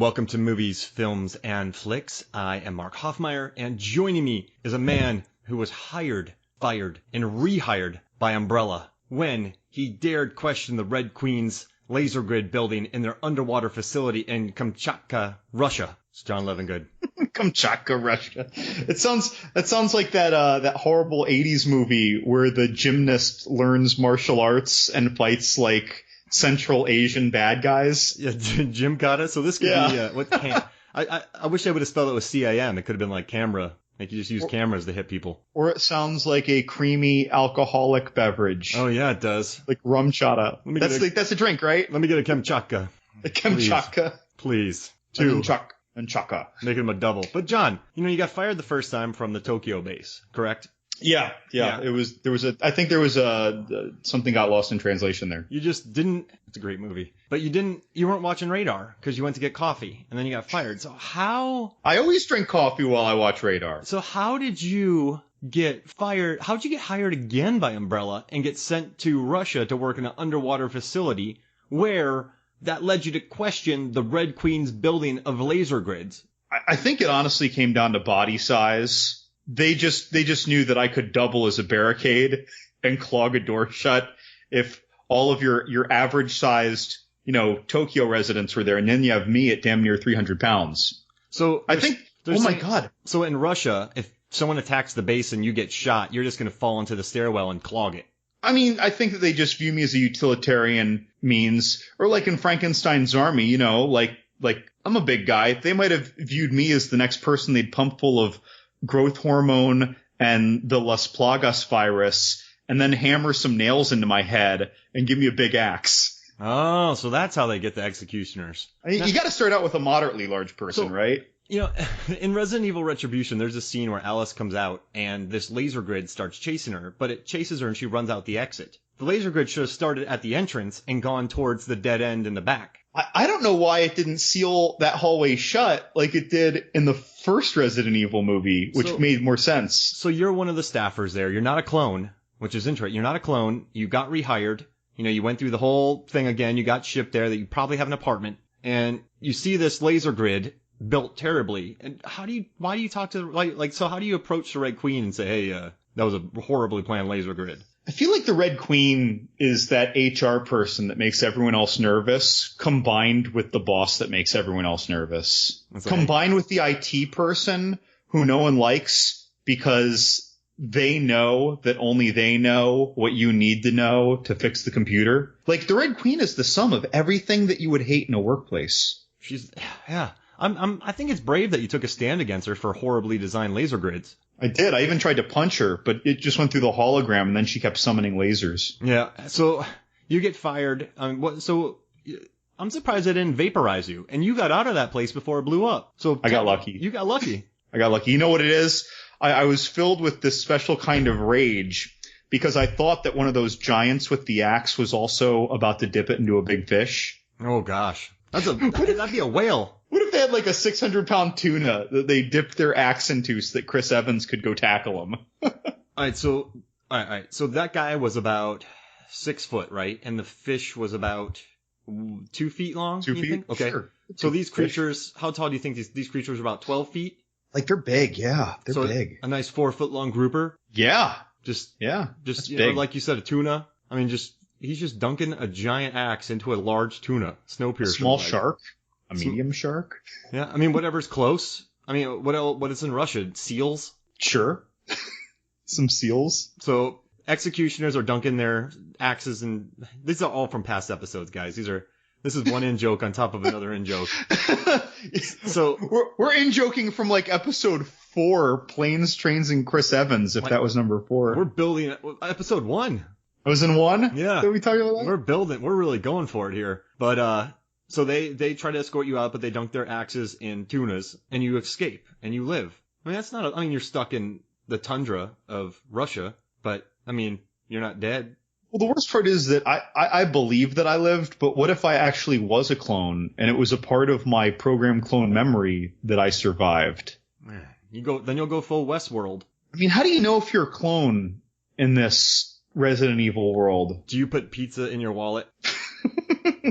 welcome to Movies, Films, and Flicks. I am Mark Hoffmeyer, and joining me is a man who was hired, fired, and rehired by Umbrella when he dared question the Red Queen's laser grid building in their underwater facility in Kamchatka, Russia. It's John Levingood. Kamchatka, Russia. That sounds like that horrible 80s movie where the gymnast learns martial arts and fights like Central Asian bad guys. Yeah, Jim got it. So this could be what can I wish I would have spelled it with CIM. It could have been like camera. Like you just use cameras to hit people. Or it sounds like a creamy alcoholic beverage. Oh yeah, it does. Like rum chata. That's a drink, right? Let me get a Kamchatka. A Kamchatka. Please. Two. And chaka. Make him a double. But John, you got fired the first time from the Tokyo base, correct? Yeah. I think there was something got lost in translation there. You just didn't. It's a great movie. But you weren't watching Radar because you went to get coffee and then you got fired. So how? I always drink coffee while I watch Radar. So how did you get fired? How'd you get hired again by Umbrella and get sent to Russia to work in an underwater facility where that led you to question the Red Queen's building of laser grids? I think it honestly came down to body size. They just knew that I could double as a barricade and clog a door shut if all of your average sized, Tokyo residents were there. And then you have me at damn near 300 pounds. So I think, my God. So in Russia, if someone attacks the base and you get shot, you're just going to fall into the stairwell and clog it. I mean, I think that they just view me as a utilitarian means, or like in Frankenstein's army, like I'm a big guy. They might have viewed me as the next person they'd pump full of growth hormone and the Las Plagas virus and then hammer some nails into my head and give me a big axe. Oh, so that's how they get the executioners. You got to start out with a moderately large person, right? In Resident Evil Retribution, there's a scene where Alice comes out and this laser grid starts chasing her, but it chases her and she runs out the exit. The laser grid should have started at the entrance and gone towards the dead end in the back. I don't know why it didn't seal that hallway shut like it did in the first Resident Evil movie, which made more sense. So you're one of the staffers there. You're not a clone, which is interesting. You're not a clone. You got rehired. You went through the whole thing again. You got shipped there. That you probably have an apartment. And you see this laser grid built terribly. And why do you talk to, so how do you approach the Red Queen and say, hey, that was a horribly planned laser grid? I feel like the Red Queen is that HR person that makes everyone else nervous, combined with the boss that makes everyone else nervous. Combined with the IT person who no one likes because they know that only they know what you need to know to fix the computer. Like, the Red Queen is the sum of everything that you would hate in a workplace. I think it's brave that you took a stand against her for horribly designed laser grids. I did. I even tried to punch her, but it just went through the hologram, and then she kept summoning lasers. Yeah. So you get fired. So I'm surprised they didn't vaporize you, and you got out of that place before it blew up. So I got lucky. You got lucky. I got lucky. You know what it is? I was filled with this special kind of rage because I thought that one of those giants with the axe was also about to dip it into a big fish. Oh gosh, that'd be a whale. What if they had like a 600-pound tuna that they dipped their axe into so that Chris Evans could go tackle him? All right. So that guy was about 6 foot, right? And the fish was about 2 feet long. 2 feet. Think? Okay. Sure. So these creatures, how tall do you think these creatures are? About 12 feet. Like they're big, yeah. They're big. A nice 4 foot long grouper. Yeah. Just big. Like you said, a tuna. I mean, he's just dunking a giant axe into a large tuna. Snowpiercer. A small shark. A medium shark? Yeah, I mean, whatever's close. I mean, what is in Russia? Seals? Sure. Some seals. So, executioners are dunking their axes, and these are all from past episodes, guys. This is one in-joke on top of another in-joke. So we're in-joking from, like, episode 4, Planes, Trains, and Chris Evans, if that was number 4. We're building episode 1. I was in 1? Yeah. Did we talk about that? We're really going for it here. But, so they try to escort you out, but they dunk their axes in tunas, and you escape, and you live. I mean, you're stuck in the tundra of Russia, but, I mean, you're not dead. Well, the worst part is that I believe that I lived, but what if I actually was a clone, and it was a part of my program clone memory that I survived? Then you'll go full Westworld. I mean, how do you know if you're a clone in this Resident Evil world? Do you put pizza in your wallet?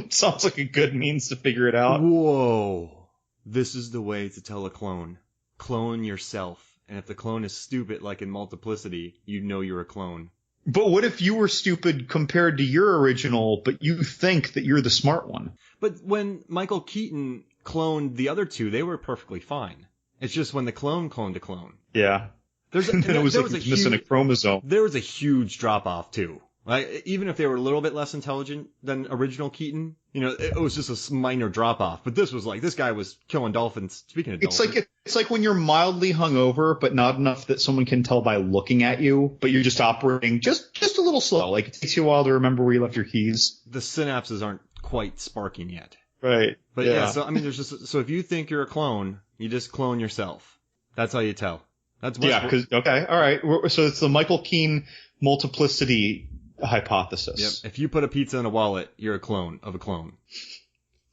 Sounds like a good means to figure it out. Whoa. This is the way to tell a clone. Clone yourself. And if the clone is stupid, like in Multiplicity, you know you're a clone. But what if you were stupid compared to your original, but you think that you're the smart one? But when Michael Keaton cloned the other two, they were perfectly fine. It's just when the clone cloned a clone. Yeah. There was missing a chromosome. There was a huge drop off too. Like, even if they were a little bit less intelligent than original Keaton, it was just a minor drop off. But this was like, this guy was killing dolphins. Speaking of dolphins. It's like when you're mildly hungover, but not enough that someone can tell by looking at you, but you're just operating just a little slow. Like, it takes you a while to remember where you left your keys. The synapses aren't quite sparking yet. Right. But yeah, so I mean, so if you think you're a clone, you just clone yourself. That's how you tell. Okay, all right. So it's the Michael Keane multiplicity hypothesis. Yep. If you put a pizza in a wallet, you're a clone of a clone.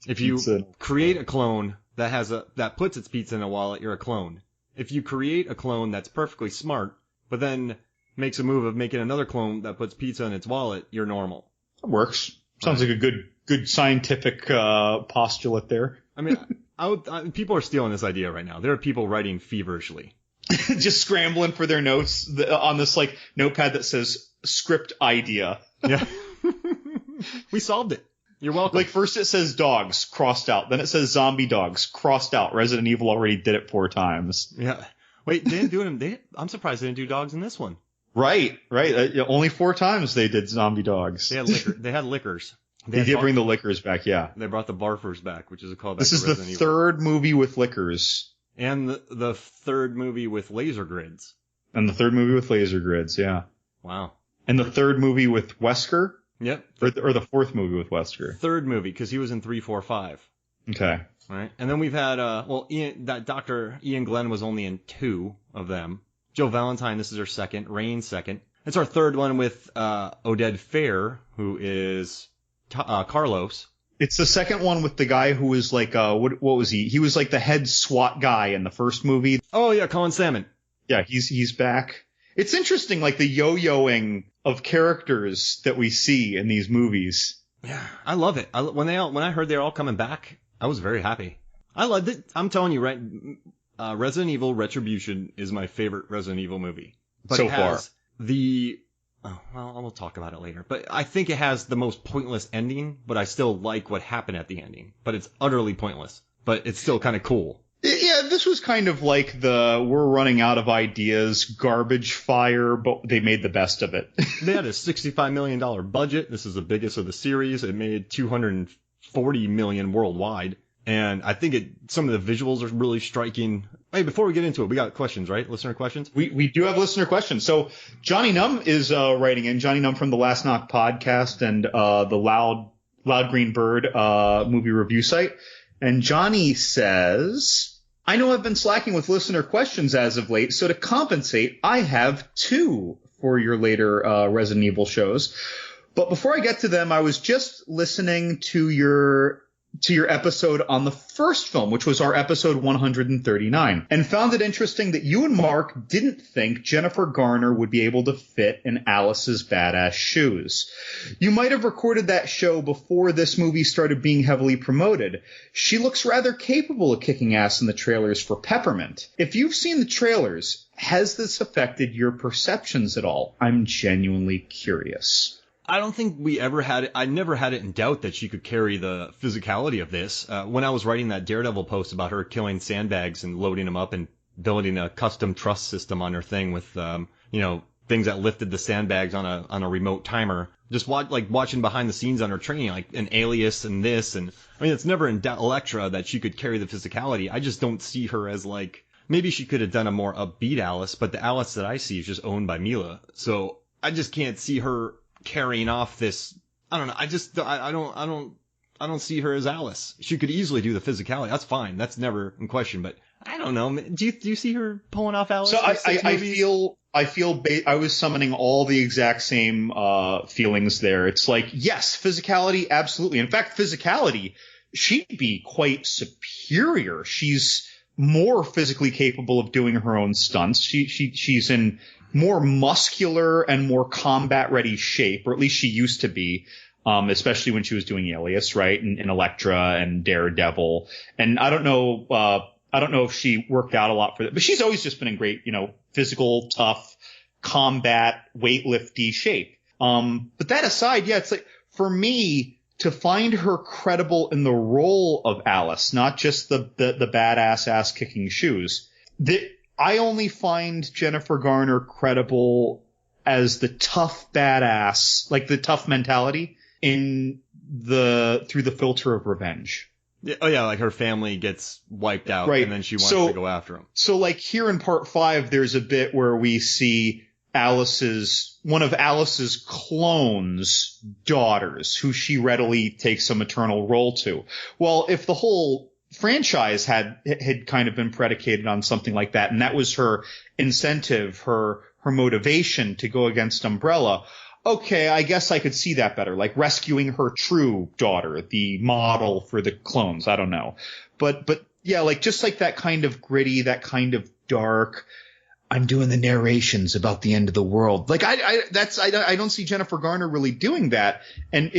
If you create a clone that puts its pizza in a wallet, you're a clone. If you create a clone that's perfectly smart, but then makes a move of making another clone that puts pizza in its wallet, you're normal. That works. Sounds like a good scientific postulate there. I mean, people are stealing this idea right now. There are people writing feverishly. Just scrambling for their notes on this like notepad that says script idea. Yeah. We solved it. You're welcome. Like, first it says dogs, crossed out. Then it says zombie dogs, crossed out. Resident Evil already did it 4 times. Yeah. Wait, they didn't do it I'm surprised they didn't do dogs in this one. Right. Only 4 times they did zombie dogs. They had liquors. They did bring the liquors back, yeah. They brought the barfers back, which is a callback. This is the third movie with liquors. And the third movie with laser grids. And the third movie with laser grids, yeah. Wow. And the third movie with Wesker? Yep. Or the fourth movie with Wesker? Third movie, because he was in 3, 4, 5. Okay. All right. And then we've had, Dr. Ian Glenn was only in 2 of them. Joe Valentine, this is her second. Rain, second. It's our third one with Oded Fair, who is Carlos. It's the second one with the guy who was like, what was he? He was like the head SWAT guy in the first movie. Oh yeah, Colin Salmon. Yeah, he's back. It's interesting, like the yo-yoing of characters that we see in these movies. Yeah, I love it. When I heard they're all coming back, I was very happy. I loved it. I'm telling you, right? Resident Evil Retribution is my favorite Resident Evil movie. But so far. We'll talk about it later. But I think it has the most pointless ending, but I still like what happened at the ending. But it's utterly pointless. But it's still kind of cool. Yeah, this was kind of like we're running out of ideas, garbage fire, but they made the best of it. They had a $65 million budget. This is the biggest of the series. It made $240 million worldwide. And I think some of the visuals are really striking. Hey, before we get into it, we got questions, right? Listener questions? We do have listener questions. So Johnny Num is writing in. Johnny Num from the Last Knock podcast and the Loud Green Bird movie review site. And Johnny says, I know I've been slacking with listener questions as of late, so to compensate, I have 2 for your later Resident Evil shows. But before I get to them, I was just listening to your episode on the first film, which was our episode 139, and found it interesting that you and Mark didn't think Jennifer Garner would be able to fit in Alice's badass shoes. You might have recorded that show before this movie started being heavily promoted. She looks rather capable of kicking ass in the trailers for Peppermint. If you've seen the trailers, has this affected your perceptions at all? I'm genuinely curious. I don't think we ever had it. I never had it in doubt that she could carry the physicality of this. When I was writing that Daredevil post about her killing sandbags and loading them up and building a custom truss system on her thing with, things that lifted the sandbags on a remote timer. Just watching behind the scenes on her training, like an Alias and this. And I mean, it's never in doubt, Elektra, that she could carry the physicality. I just don't see her as maybe she could have done a more upbeat Alice, but the Alice that I see is just owned by Milla. So I just can't see her carrying off this. I don't know. I don't see her as Alice. She could easily do the physicality. That's fine. That's never in question. But I don't know. Do you see her pulling off Alice? So I was summoning all the exact same feelings there. It's like, yes, physicality, absolutely. In fact, physicality, she'd be quite superior. She's more physically capable of doing her own stunts. She's in more muscular and more combat ready shape, or at least she used to be. especially when she was doing Alias, right? And Elektra and Daredevil. And I don't know if she worked out a lot for that, but she's always just been in great, physical, tough, combat, weightlifty shape. But that aside, yeah, it's like, for me, to find her credible in the role of Alice, not just the badass ass kicking shoes, I only find Jennifer Garner credible as the tough badass, like the tough mentality through the filter of revenge. Oh yeah, like her family gets wiped out, right. And then she wants to go after him. So like here in part 5, there's a bit where we see one of Alice's clones' daughters, who she readily takes a maternal role to. Well, if the whole franchise had kind of been predicated on something like that, and that was her incentive, her motivation to go against Umbrella, okay, I guess I could see that better, like rescuing her true daughter, the model for the clones. I don't know. But yeah, like just like that kind of gritty, that kind of dark, I'm doing the narrations about the end of the world. Like I don't see Jennifer Garner really doing that. And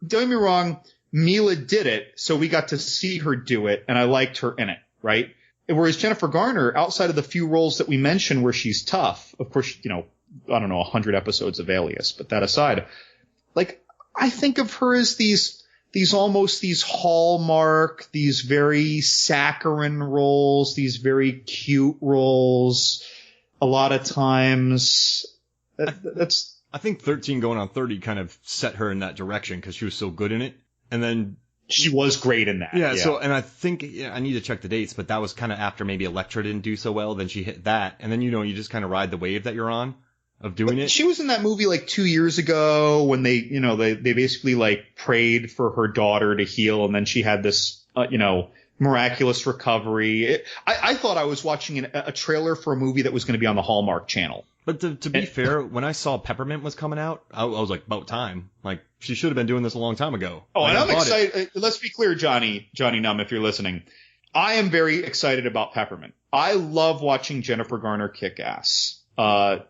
don't get me wrong, Milla did it, so we got to see her do it, and I liked her in it, right? Whereas Jennifer Garner, outside of the few roles that we mentioned where she's tough, of course, I don't know, 100 episodes of Alias, but that aside, like, I think of her as these Hallmark, these very saccharine roles, these very cute roles. A lot of times, I think 13 going on 30 kind of set her in that direction because she was so good in it. And then she was great in that. Yeah. So, and I think I need to check the dates, but that was kind of after maybe Elektra didn't do so well. Then she hit that. And then, you just kind of ride the wave that you're on of doing it. She was in that movie like 2 years ago when they basically like prayed for her daughter to heal. And then she had this, miraculous recovery. I thought I was watching a trailer for a movie that was going to be on the Hallmark Channel. But to be fair, when I saw Peppermint was coming out, I was like, about time. Like, she should have been doing this a long time ago. Oh, and I'm excited. Let's be clear, Johnny Numb, if you're listening. I am very excited about Peppermint. I love watching Jennifer Garner kick ass. I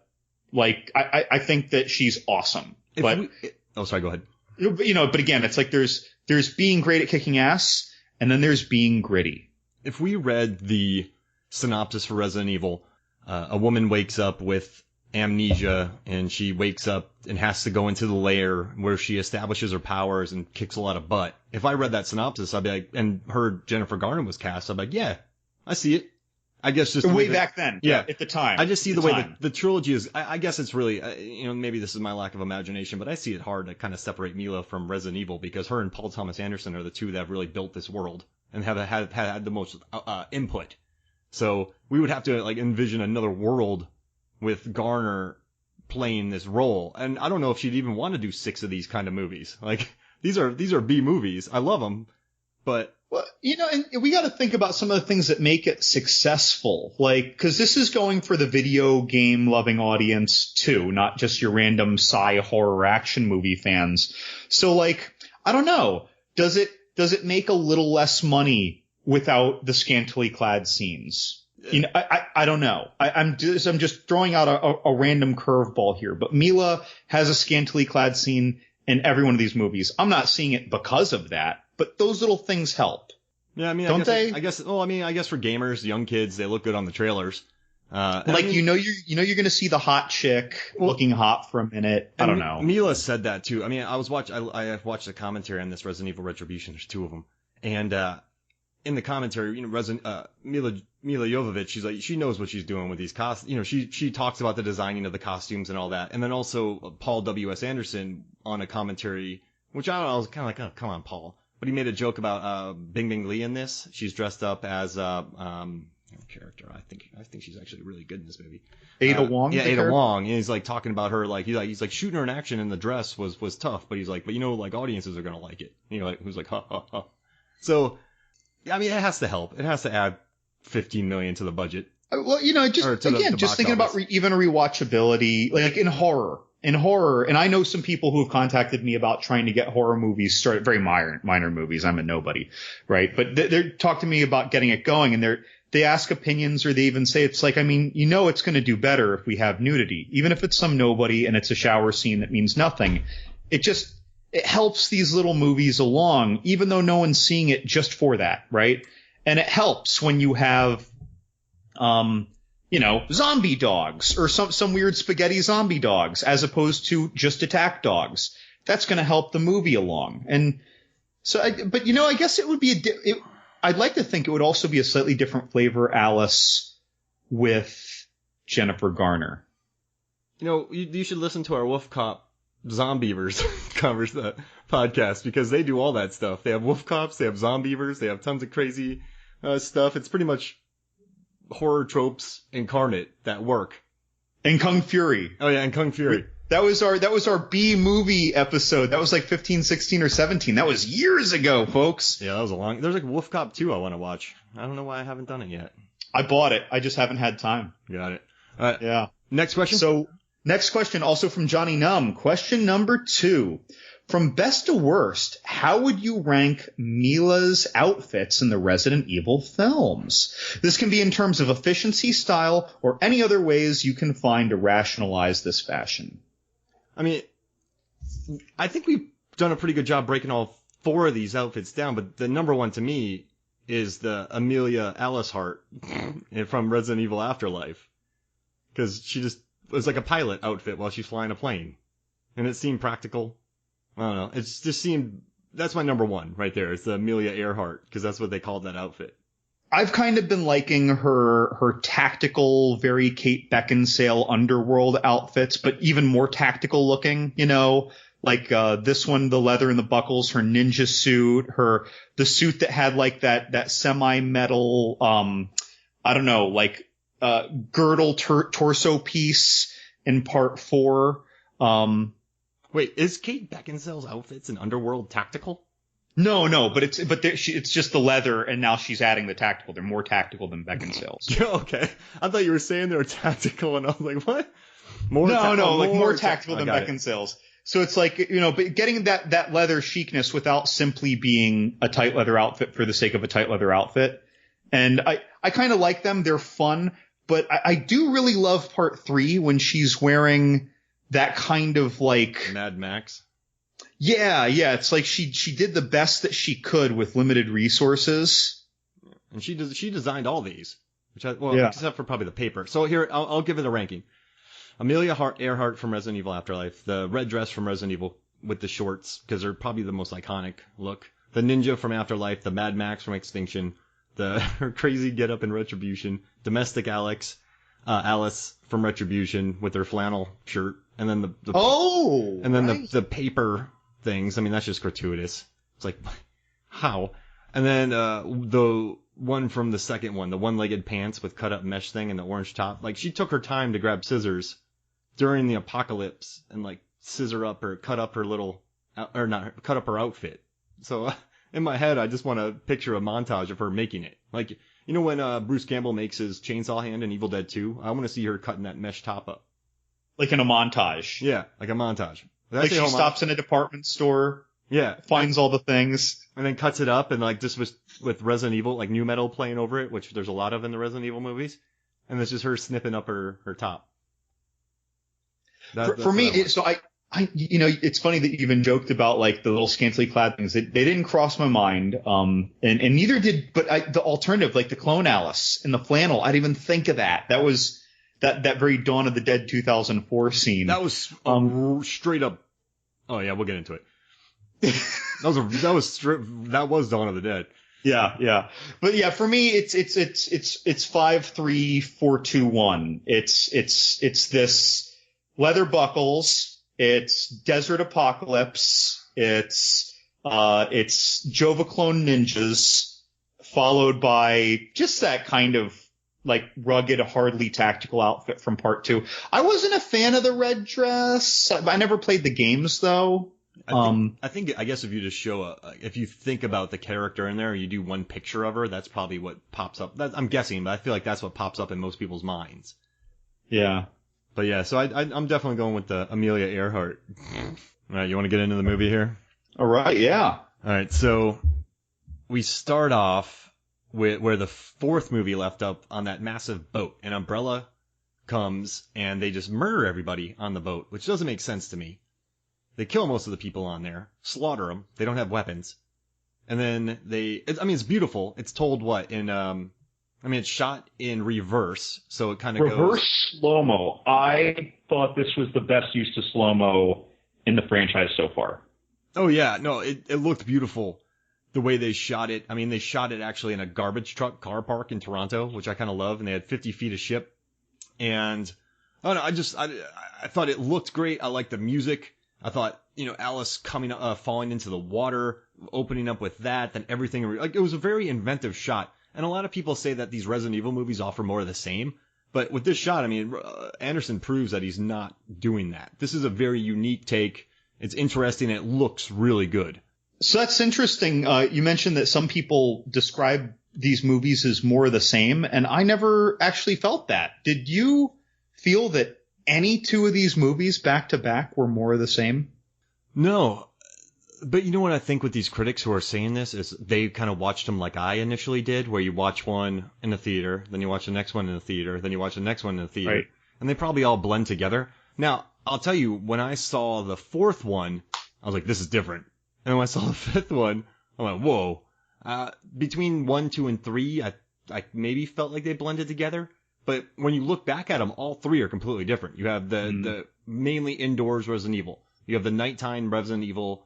think that she's awesome. Sorry, go ahead. But again, it's like there's being great at kicking ass, and then there's being gritty. If we read the synopsis for Resident Evil, a woman wakes up with amnesia, and she wakes up and has to go into the lair where she establishes her powers and kicks a lot of butt. If I read that synopsis, I'd be like, and heard Jennifer Garner was cast, I'd be like, yeah, I see it. I guess just way back then. Yeah. At the time. I just see the way that the trilogy is. I guess it's really, maybe this is my lack of imagination, but I see it hard to kind of separate Milla from Resident Evil because her and Paul Thomas Anderson are the two that have really built this world and have had the most input. So we would have to like envision another world with Garner playing this role. And I don't know if she'd even want to do 6 of these kind of movies. Like these are B movies. I love them, but. Well, and we got to think about some of the things that make it successful. Like, cause this is going for the video game loving audience too, not just your random sci horror action movie fans. So like, I don't know. Does it make a little less money without the scantily clad scenes? I don't know. I'm just throwing out a random curveball here, but Milla has a scantily clad scene in every one of these movies. I'm not seeing it because of that. But those little things help. Yeah, I mean, don't they? I guess for gamers, young kids, they look good on the trailers. You're going to see the hot chick looking hot for a minute. I don't know. Milla said that too. I mean, I watched a commentary on this Resident Evil Retribution. There's 2 of them, and in the commentary, Milla Jovovich, she's like, she knows what she's doing with these costumes. She talks about the designing of the costumes and all that, and then also Paul W.S. Anderson on a commentary, which I was kind of like, oh, come on, Paul. But he made a joke about Bing Bing Lee in this. She's dressed up as character. I think she's actually really good in this movie. Ada Wong. Yeah, Ada Wong. And he's like talking about her like he's like shooting her in action in the dress was tough, but he's like, but like audiences are gonna like it. And who's like ha ha ha. So, I mean, it has to help. It has to add $15 million to the budget. Well, just thinking about even rewatchability, like in horror. In horror, and I know some people who have contacted me about trying to get horror movies started, very minor movies. I'm a nobody, right? But they're talking to me about getting it going, and they ask opinions, or they even say it's like, I mean, it's going to do better if we have nudity, even if it's some nobody and it's a shower scene that means nothing. It it helps these little movies along, even though no one's seeing it just for that, right? And it helps when you have, zombie dogs or some weird spaghetti zombie dogs as opposed to just attack dogs. That's going to help the movie along. And so, I guess it would be I'd like to think it would also be a slightly different flavor Alice with Jennifer Garner. You should listen to our Wolf Cop Zombievers covers the podcast because they do all that stuff. They have Wolf Cops, they have Zombievers, they have tons of crazy stuff. It's pretty much horror tropes incarnate that work. And Kung Fury. Oh yeah, and Kung Fury. That was our B movie episode. That was like 15, 16, or 17. That was years ago, folks. Yeah, that was there's like Wolf Cop 2 I want to watch. I don't know why I haven't done it yet. I bought it. I just haven't had time. Got it. Yeah. Next question. So, next question, also from Johnny Num. Question number 2. From best to worst, how would you rank Milla's outfits in the Resident Evil films? This can be in terms of efficiency, style, or any other ways you can find to rationalize this fashion. I mean, I think we've done a pretty good job breaking all 4 of these outfits down, but the number one to me is the Amelia Alice Hart from Resident Evil Afterlife. Because she just was like a pilot outfit while she's flying a plane. And it seemed practical. I don't know. It just seemed, that's my number one right there. It's the Amelia Earhart, because that's what they called that outfit. I've kind of been liking her tactical, very Kate Beckinsale underworld outfits, but even more tactical looking, like this one, the leather and the buckles, her ninja suit, the suit that had like that semi-metal, girdle torso piece in part 4. Wait, is Kate Beckinsale's outfits in Underworld tactical? No, but it's just the leather, and now she's adding the tactical. They're more tactical than Beckinsale's. Okay, I thought you were saying they were tactical, and I was like, what? More tactical than Beckinsale's. So it's like, but getting that leather chicness without simply being a tight leather outfit for the sake of a tight leather outfit. And I kind of like them. They're fun, but I do really love part 3 when she's wearing that kind of like Mad Max. Yeah. It's like she did the best that she could with limited resources. And she designed all these, except for probably the paper. So here, I'll give it a ranking. Amelia Earhart from Resident Evil Afterlife, the red dress from Resident Evil with the shorts, because they're probably the most iconic look. The ninja from Afterlife, the Mad Max from Extinction, her crazy getup in Retribution, domestic Alice from Retribution with her flannel shirt, and then the paper things. I mean, that's just gratuitous. It's like, how? And then the one from the second one, the one-legged pants with cut-up mesh thing and the orange top. Like, she took her time to grab scissors during the apocalypse and like scissor up or cut up her cut up her outfit. So in my head, I just want to picture a montage of her making it. Like, when Bruce Campbell makes his chainsaw hand in Evil Dead 2, I want to see her cutting that mesh top up. Like in a montage. Yeah, like a montage. Like she stops in a department store. Yeah. Finds all the things. And then cuts it up and like just with Resident Evil, like new metal playing over it, which there's a lot of in the Resident Evil movies. And it's just her snipping up her top. For me, it's funny that you even joked about like the little scantily clad things. They didn't cross my mind. And neither did, but the alternative, like the clone Alice in the flannel, I didn't even think of that. That was that very Dawn of the Dead 2004 scene. That was straight up. Oh yeah, we'll get into it. That was Dawn of the Dead. Yeah. But yeah, for me, it's 5, 3, 4, 2, 1. It's this leather buckles. It's Desert Apocalypse. It's Jova Clone Ninjas, followed by just that kind of like rugged, hardly tactical outfit from part 2. I wasn't a fan of the red dress. I never played the games though. I guess if you just if you think about the character in there, you do one picture of her, that's probably what pops up. I'm guessing, but I feel like that's what pops up in most people's minds. Yeah. But yeah, so I'm definitely going with the Amelia Earhart. All right, you want to get into the movie here? All right, yeah. All right, so we start off with where the 4th movie left up on that massive boat. An umbrella comes and they just murder everybody on the boat, which doesn't make sense to me. They kill most of the people on there, slaughter them. They don't have weapons. And then it's beautiful. It's told it's shot in reverse, so it kind of goes. Reverse slow-mo. I thought this was the best use of slow-mo in the franchise so far. Oh, yeah. No, it looked beautiful the way they shot it. I mean, they shot it actually in a garbage truck car park in Toronto, which I kind of love, and they had 50 feet of ship. And I don't know, I thought it looked great. I liked the music. I thought, Alice falling into the water, opening up with that, then everything, like, it was a very inventive shot. And a lot of people say that these Resident Evil movies offer more of the same. But with this shot, I mean, Anderson proves that he's not doing that. This is a very unique take. It's interesting. And it looks really good. So that's interesting. You mentioned that some people describe these movies as more of the same, and I never actually felt that. Did you feel that any two of these movies back to back were more of the same? No. But you know what I think with these critics who are saying this is they kind of watched them like I initially did, where you watch one in the theater, then you watch the next one in the theater, then you watch the next one in the theater. Right. And they probably all blend together. Now, I'll tell you, when I saw the fourth one, I was like, this is different. And when I saw the fifth one, I went, whoa. Between 1, 2, and 3, I maybe felt like they blended together. But when you look back at them, all three are completely different. You have the mainly indoors Resident Evil. You have the nighttime Resident Evil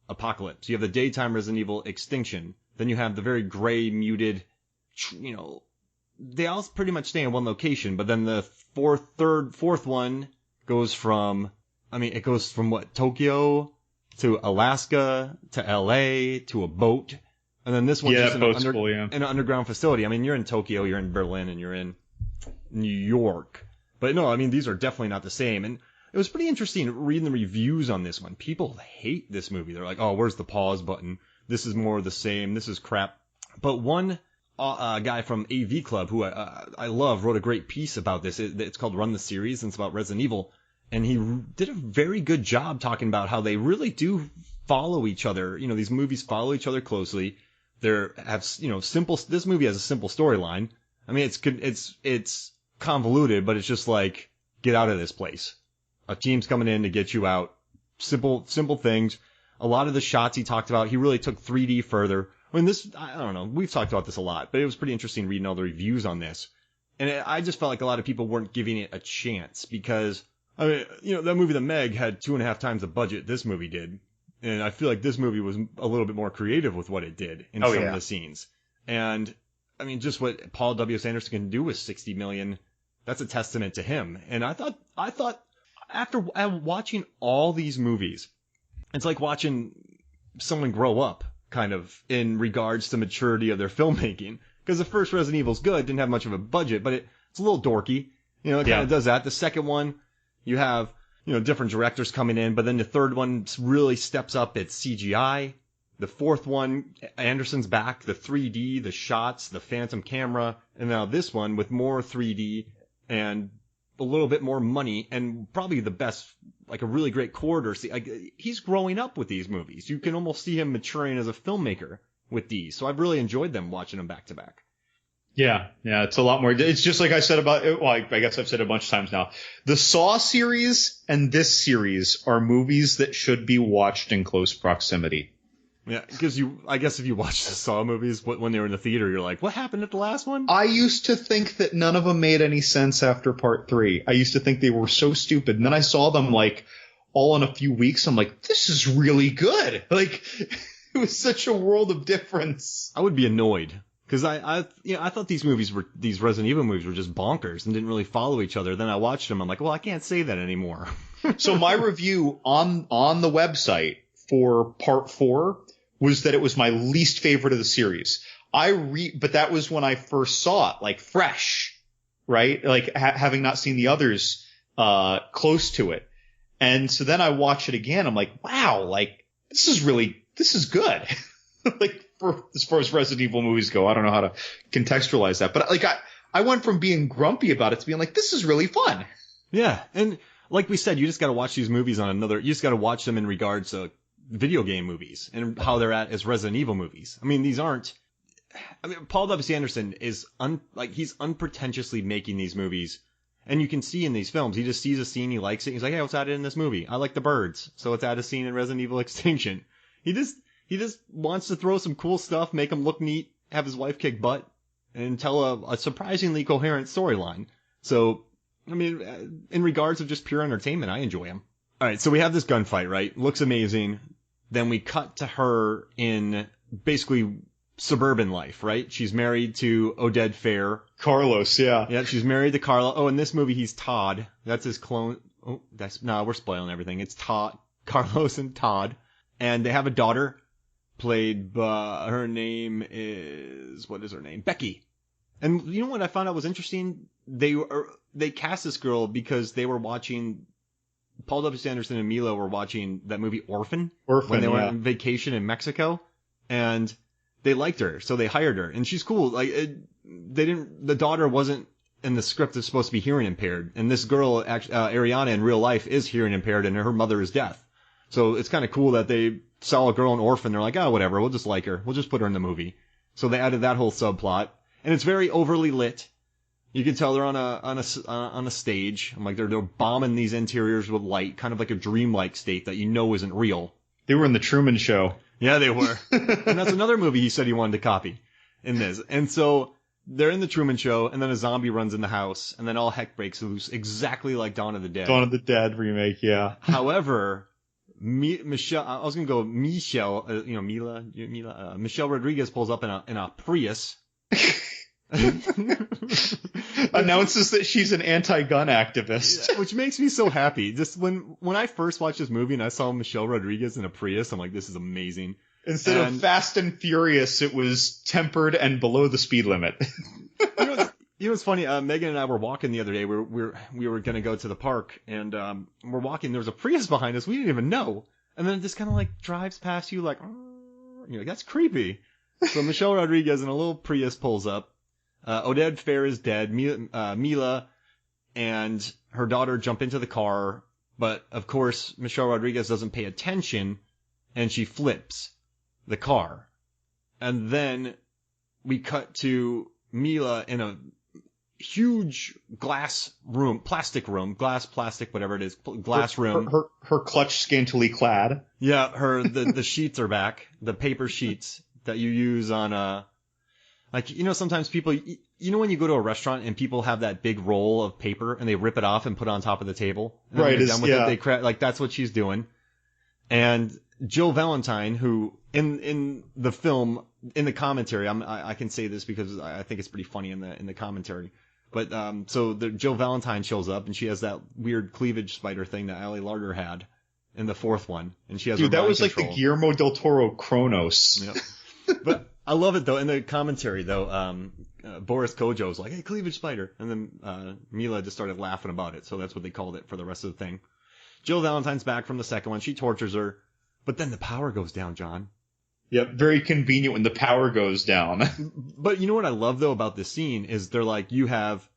Apocalypse. You have the daytime Resident Evil Extinction. Then you have the very gray, muted, they all pretty much stay in one location. But then the fourth one goes from what, Tokyo to Alaska to LA to a boat. And then this one's just in an underground facility. I mean, you're in Tokyo, you're in Berlin, and you're in New York. But no, I mean, these are definitely not the same. And it was pretty interesting reading the reviews on this one. People hate this movie. They're like, oh, where's the pause button? This is more of the same. This is crap. But one guy from AV Club, who I love, wrote a great piece about this. It's called Run the Series, and it's about Resident Evil. And he did a very good job talking about how they really do follow each other. These movies follow each other closely. This movie has a simple storyline. I mean, it's convoluted, but it's just like, get out of this place. A team's coming in to get you out. Simple things. A lot of the shots he talked about, he really took 3D further. I mean, I don't know. We've talked about this a lot, but it was pretty interesting reading all the reviews on this. And I just felt like a lot of people weren't giving it a chance because, I mean, that movie, The Meg, had 2.5 times the budget this movie did. And I feel like this movie was a little bit more creative with what it did in some of the scenes. And, I mean, just what Paul W.S. Anderson can do with $60 million, that's a testament to him. And I thought after watching all these movies, it's like watching someone grow up, kind of, in regards to maturity of their filmmaking. Because the first Resident Evil's good, didn't have much of a budget, but it's a little dorky. It kind of does that. The second one, you have, different directors coming in, but then the third one really steps up its CGI. The fourth one, Anderson's back, the 3D, the shots, the phantom camera, and now this one with more 3D and a little bit more money and probably the best, like a really great corridor. He's growing up with these movies. You can almost see him maturing as a filmmaker with these. So I've really enjoyed them watching them back to back. Yeah, it's a lot more. It's just like I said about, well, I guess I've said it a bunch of times now. The Saw series and this series are movies that should be watched in close proximity. Yeah, because I guess if you watch the Saw movies when they were in the theater, you're like, what happened at the last one? I used to think that none of them made any sense after part 3. I used to think they were so stupid. And then I saw them like all in a few weeks. I'm like, this is really good. Like, it was such a world of difference. I would be annoyed. Because I thought these Resident Evil movies were just bonkers and didn't really follow each other. Then I watched them. I'm like, well, I can't say that anymore. So my review on the website for part 4 was that it was my least favorite of the series. But that was when I first saw it, like fresh, right? Like having not seen the others, close to it. And so then I watch it again. I'm like, wow, like this is good. Like as far as Resident Evil movies go, I don't know how to contextualize that, but like I went from being grumpy about it to being like, this is really fun. Yeah. And like we said, you just got to watch these movies you just got to watch them in regards to video game movies and how they're at as Resident Evil movies. I mean, Paul W.S. Anderson is he's unpretentiously making these movies And you can see in these films, he just sees a scene, he likes it. He's like, hey, let's add it in this movie. I like the birds, so let's add a scene in Resident Evil Extinction. He just wants to throw some cool stuff, make him look neat, have his wife kick butt, and tell a surprisingly coherent storyline. So, I mean, in regards of just pure entertainment, I enjoy him. All right, so we have this gunfight, right? Looks amazing. Then we cut to her in basically suburban life, right? She's married to Oded Fair. Carlos, yeah. Yeah, she's married to Carlo. Oh, in this movie, he's Todd. That's his clone. Oh, we're spoiling everything. It's Todd, Carlos and Todd. And they have a daughter played by, her name is, what is her name? Becky. And you know what I found out was interesting? They cast this girl because they were watching, Paul W.S. Anderson and Milla were watching that movie Orphan when they were on vacation in Mexico, and they liked her, so they hired her, and she's cool. Like, the daughter wasn't in the script is supposed to be hearing impaired, and this girl, Ariana, in real life is hearing impaired, and her mother is deaf. So it's kind of cool that they saw a girl in Orphan. They're like, oh, whatever, we'll just like her. We'll just put her in the movie. So they added that whole subplot, and it's very overly lit. You can tell they're on a stage. I'm like, they're bombing these interiors with light, kind of like a dreamlike state that you know isn't real. They were in the Truman Show. Yeah, they were. And that's another movie he said he wanted to copy in this. And so they're in the Truman Show, and then a zombie runs in the house, and then all heck breaks loose, exactly like Dawn of the Dead. Dawn of the Dead remake, yeah. However, Michelle, I was gonna go Michelle, Milla, Michelle Rodriguez pulls up in a Prius. Announces that she's an anti-gun activist. Which makes me so happy. Just when I first watched this movie and I saw Michelle Rodriguez in a Prius, I'm like, this is amazing. Instead of Fast and Furious, it was tempered and below the speed limit. You know what's funny? Megan and I were walking the other day. We were gonna go to the park, and we're walking. There was a Prius behind us. We didn't even know, and then it just kind of like drives past you, like, you're like, that's creepy. So Michelle Rodriguez in a little Prius pulls up. Oded Fair is dead. Milla and her daughter jump into the car, but of course Michelle Rodriguez doesn't pay attention, and she flips the car. And then we cut to Milla in a huge glass room, plastic, whatever it is, glass room. Her clutch scantily clad. Yeah, the sheets are back, the paper sheets that you use on like, sometimes people, when you go to a restaurant and people have that big roll of paper and they rip it off and put it on top of the table. And right. Done with it, like, that's what she's doing. And Jill Valentine, who in the film, in the commentary, I can say this because I think it's pretty funny in the commentary. But, so Jill Valentine shows up and she has that weird cleavage spider thing that Ali Larter had in the fourth one. And she has that was like the Guillermo del Toro Kronos. Yep. But I love it though. In the commentary though, Boris Kojo's like, hey, cleavage spider. And then, Milla just started laughing about it. So that's what they called it for the rest of the thing. Jill Valentine's back from the second one. She tortures her. But then the power goes down, John. Yep. Very convenient when the power goes down. But you know what I love though about this scene is they're like, you have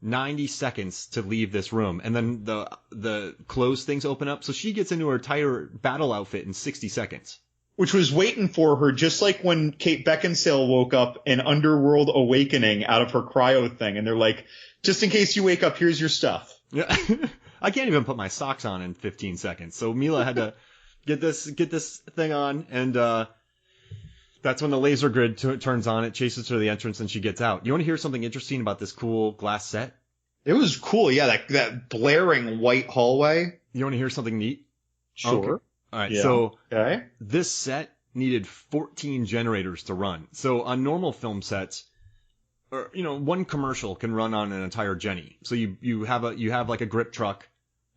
90 seconds to leave this room. And then the closed things open up. So she gets into her entire battle outfit in 60 seconds. Which was waiting for her, just like when Kate Beckinsale woke up in Underworld Awakening out of her cryo thing. And they're like, just in case you wake up, here's your stuff. Yeah. I can't even put my socks on in 15 seconds. So Milla had to get this thing on. And, that's when the laser grid turns on. It chases her to the entrance and she gets out. You want to hear something interesting about this cool glass set? It was cool. Yeah. That blaring white hallway. You want to hear something neat? Sure. Okay. All right, yeah. So okay. This set needed 14 generators to run. So on normal film sets, or one commercial can run on an entire Jenny. So you have like a grip truck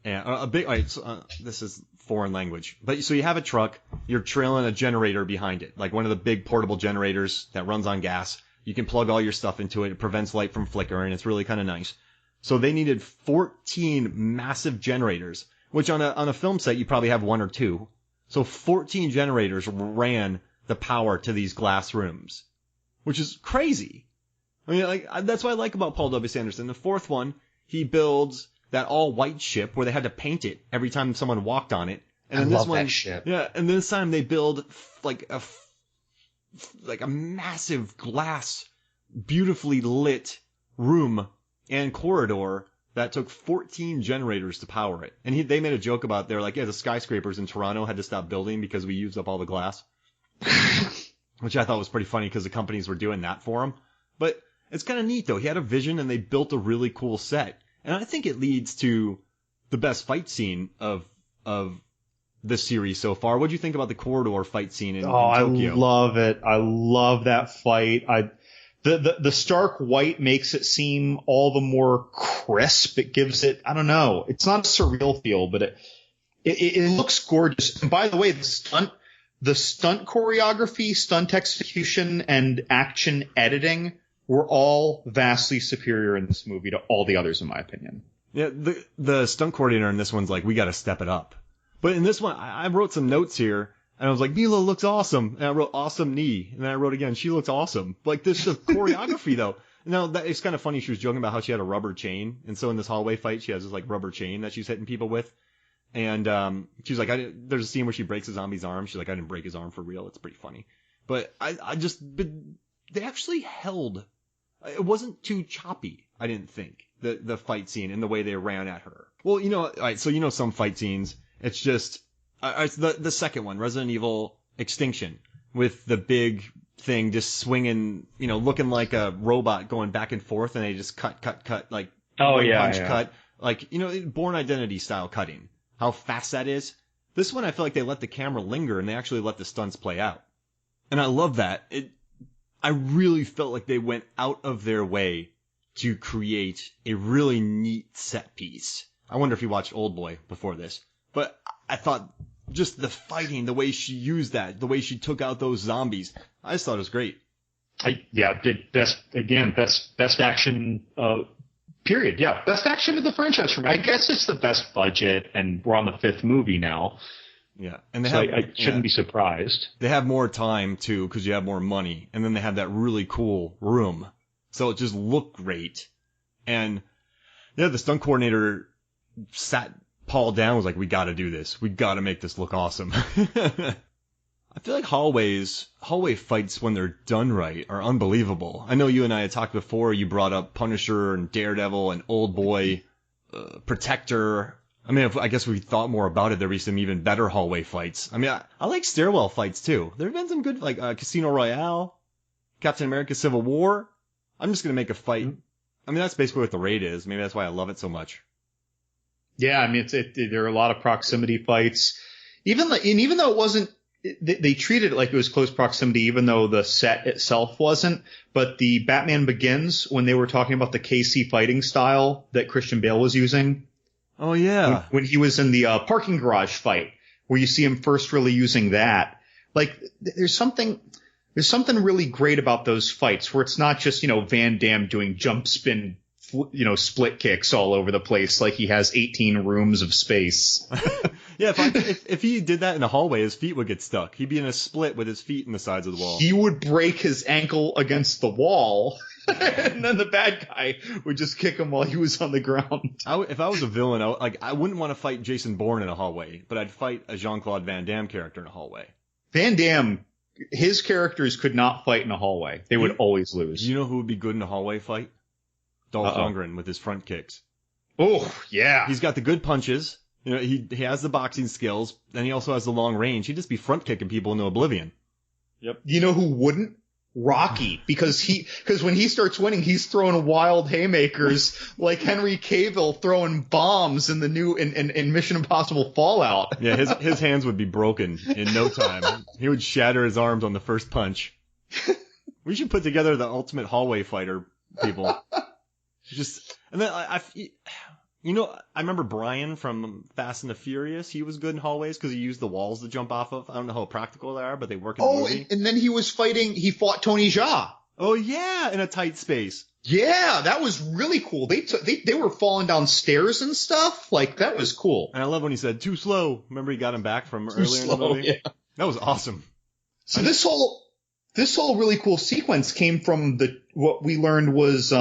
and a big. All right, so, this is foreign language, but so you have a truck, you're trailing a generator behind it, like one of the big portable generators that runs on gas. You can plug all your stuff into it. It prevents light from flickering. It's really kind of nice. So they needed 14 massive generators. Which on a film set, you probably have one or two. So 14 generators ran the power to these glass rooms. Which is crazy. I mean, that's what I like about Paul W.S. Anderson. The fourth one, he builds that all-white ship where they had to paint it every time someone walked on it. And I this love one, that ship. Yeah, and this time they build like a massive glass, beautifully lit room and corridor that took 14 generators to power it. And they made a joke about, they're like, yeah, the skyscrapers in Toronto had to stop building because we used up all the glass. Which I thought was pretty funny because the companies were doing that for him. But it's kind of neat, though. He had a vision and they built a really cool set. And I think it leads to the best fight scene of this series so far. What do you think about the corridor fight scene in Tokyo? I love it. I love that fight. The stark white makes it seem all the more crisp. It gives it, I don't know, it's not a surreal feel, but it looks gorgeous. And by the way, the stunt choreography, stunt execution, and action editing were all vastly superior in this movie to all the others, in my opinion. Yeah, the stunt coordinator in this one's like, we got to step it up. But in this one, I wrote some notes here. And I was like, Milla looks awesome. And I wrote awesome knee. And then I wrote again, she looks awesome. Like the choreography though. Now it's kind of funny. She was joking about how she had a rubber chain. And so in this hallway fight, she has this like rubber chain that she's hitting people with. And, she's like, there's a scene where she breaks a zombie's arm. She's like, I didn't break his arm for real. It's pretty funny. But they actually held, it wasn't too choppy. I didn't think the fight scene and the way they ran at her. Well, all right. So, some fight scenes, it's just, it's the second one, Resident Evil Extinction, with the big thing just swinging, looking like a robot going back and forth, and they just cut, like cut, like Born Identity style cutting. How fast that is. This one, I feel like they let the camera linger and they actually let the stunts play out, and I love that. I really felt like they went out of their way to create a really neat set piece. I wonder if you watched Oldboy before this, but I thought. Just the fighting, the way she used that, the way she took out those zombies. I just thought it was great. Best action, period. Yeah, best action of the franchise for me. I guess it's the best budget, and we're on the 5th movie now. Yeah, and I shouldn't be surprised. They have more time too, because you have more money, and then they have that really cool room, so it just looked great. And yeah, the stunt coordinator sat Paul down, was like, we got to do this. We got to make this look awesome. I feel like hallway fights, when they're done right, are unbelievable. I know you and I had talked before. You brought up Punisher and Daredevil and Oldboy, Protector. I mean, I guess if we thought more about it, there'd be some even better hallway fights. I mean, I like stairwell fights too. There have been some good, like Casino Royale, Captain America: Civil War. I'm just gonna make a fight. I mean, that's basically what the raid is. Maybe that's why I love it so much. Yeah, I mean, there are a lot of proximity fights. Even though it wasn't, they treated it like it was close proximity, even though the set itself wasn't. But the Batman Begins, when they were talking about the KC fighting style that Christian Bale was using. Oh yeah. When he was in the parking garage fight, where you see him first really using that. Like, there's something really great about those fights where it's not just, Van Damme doing jump spin, split kicks all over the place like he has 18 rooms of space. Yeah, if he did that in a hallway, his feet would get stuck. He'd be in a split with his feet in the sides of the wall. He would break his ankle against the wall, and then the bad guy would just kick him while he was on the ground. If I was a villain, I wouldn't want to fight Jason Bourne in a hallway, but I'd fight a Jean-Claude Van Damme character in a hallway. Van Damme, his characters could not fight in a hallway. They would always lose. You know who would be good in a hallway fight? Dolph Lundgren with his front kicks. Oh, yeah. He's got the good punches. He has the boxing skills, and he also has the long range. He'd just be front kicking people into oblivion. Yep. You know who wouldn't? Rocky, because when he starts winning, he's throwing wild haymakers like Henry Cavill throwing bombs in the new in Mission Impossible Fallout. Yeah, his hands would be broken in no time. He would shatter his arms on the first punch. We should put together the ultimate hallway fighter, people. And then I remember Brian from Fast and the Furious. He was good in hallways because he used the walls to jump off of. I don't know how practical they are, but they work in the movie. And then he fought Tony Jaa. Oh yeah, in a tight space. Yeah, that was really cool. They were falling down stairs and stuff. Like, that was cool. And I love when he said, too slow. Remember he got him back from earlier in the movie? Yeah. That was awesome. So this whole really cool sequence came from what we learned was,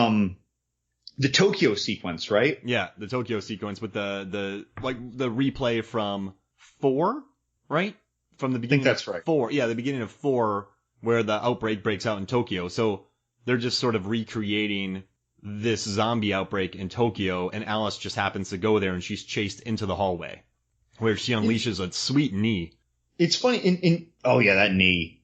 the Tokyo sequence, right? Yeah, the Tokyo sequence with the replay from 4, right? From the beginning. I think that's right. 4. Yeah, the beginning of 4, where the outbreak breaks out in Tokyo. So they're just sort of recreating this zombie outbreak in Tokyo, and Alice just happens to go there, and she's chased into the hallway, where she unleashes a sweet knee. It's funny oh yeah, that knee.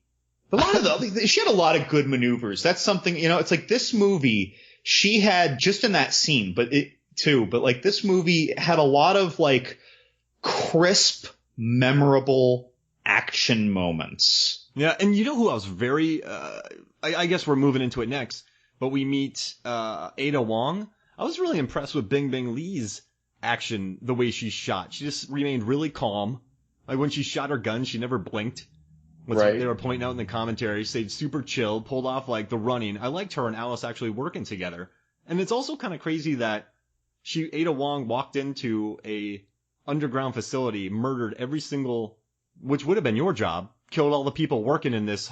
She had a lot of good maneuvers. That's something, it's like this movie, she had just in that scene, but like this movie had a lot of like crisp, memorable action moments. Yeah, and you know who I was very, I guess we're moving into it next, but we meet Ada Wong. I was really impressed with Bing Bing Lee's action, the way she shot. She just remained really calm. Like when she shot her gun, she never blinked. Right. They were pointing out in the commentary, stayed super chill, pulled off like the running. I liked her and Alice actually working together. And it's also kind of crazy that Ada Wong walked into a underground facility, murdered every single, which would have been your job, killed all the people working in this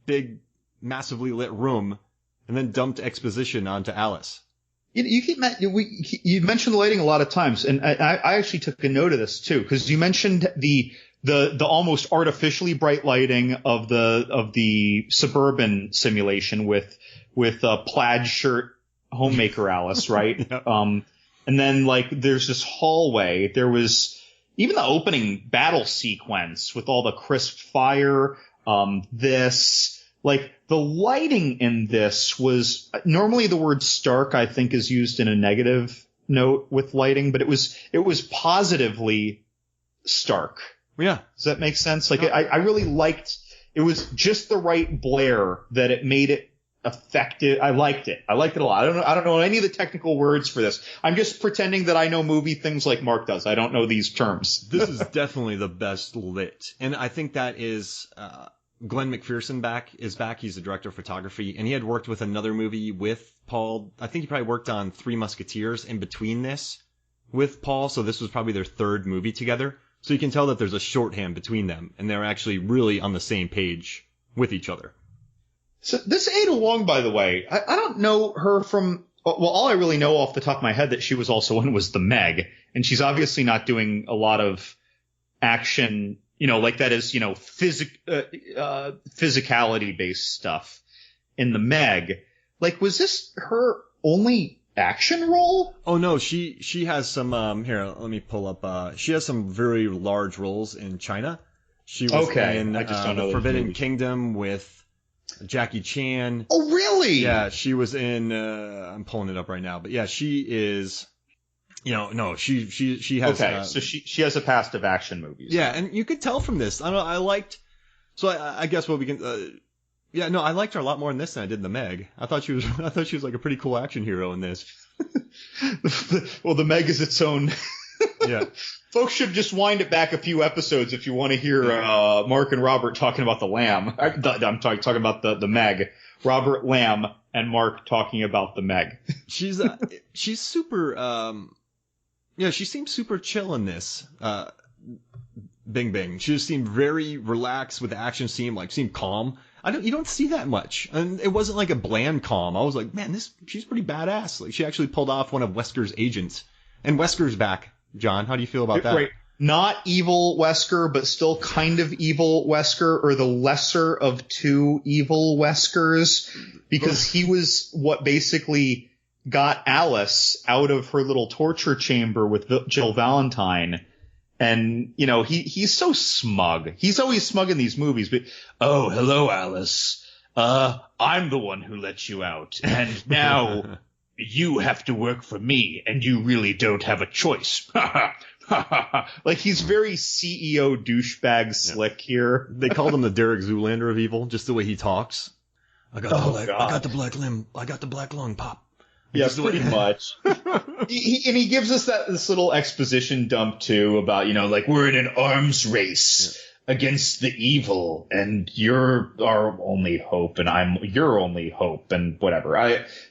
big, massively lit room, and then dumped exposition onto Alice. You mentioned the lighting a lot of times, and I actually took a note of this too, because you mentioned the almost artificially bright lighting of the suburban simulation with a plaid shirt homemaker Alice, right? Yep. And then like there's this hallway. There was even the opening battle sequence with all the crisp fire. Like the lighting in this was normally the word stark, I think, is used in a negative note with lighting, but it was positively stark. Yeah. Does that make sense? Like I really liked, it was just the right blare that it made it effective. I liked it a lot. I don't know any of the technical words for this. I'm just pretending that I know movie things like Mark does. I don't know these terms. This is definitely the best lit. And I think that is, Glenn McPherson is back. He's the director of photography, and he had worked with another movie with Paul. I think he probably worked on Three Musketeers in between this with Paul. So this was probably their third movie together. So you can tell that there's a shorthand between them, and they're actually really on the same page with each other. So this Ada Wong, by the way, I don't know her from, well, all I really know off the top of my head that she was also in was The Meg, and she's obviously not doing a lot of action, like that is, physicality based stuff in The Meg. Like, was this her only action role? Oh no, she has some, here, let me pull up, she has some very large roles in China. She was in I just don't know The Forbidden Kingdom with Jackie Chan. Oh, really? Yeah, she was in, I'm pulling it up right now, but yeah, she is, she has. Okay, so she has a past of action movies. Yeah, and you could tell from this. I guess what we can, I liked her a lot more in this than I did in The Meg. I thought she was like a pretty cool action hero in this. Well, The Meg is its own. Yeah. Folks should just wind it back a few episodes if you want to hear Mark and Robert talking about the Lamb. I'm talking about the Meg. Robert Lamb and Mark talking about the Meg. She's super. She seems super chill in this. Bing Bing. She just seemed very relaxed with the action scene. Like seemed calm. You don't see that much, and it wasn't like a bland calm. I was like, man, she's pretty badass. Like she actually pulled off one of Wesker's agents, and Wesker's back. John, how do you feel about that? Right. Not evil Wesker, but still kind of evil Wesker, or the lesser of two evil Weskers, because he was what basically got Alice out of her little torture chamber with Jill Valentine. And, he's so smug. He's always smug in these movies, but, oh, hello, Alice. I'm the one who let you out. And now you have to work for me, and you really don't have a choice. Like, he's very CEO douchebag slick here. They called him the Derek Zoolander of evil, just the way he talks. I got the black lung, Pop. Yeah, pretty much. He gives us this little exposition dump too about, like we're in an arms race against the evil, and you're our only hope, and I'm your only hope, and whatever.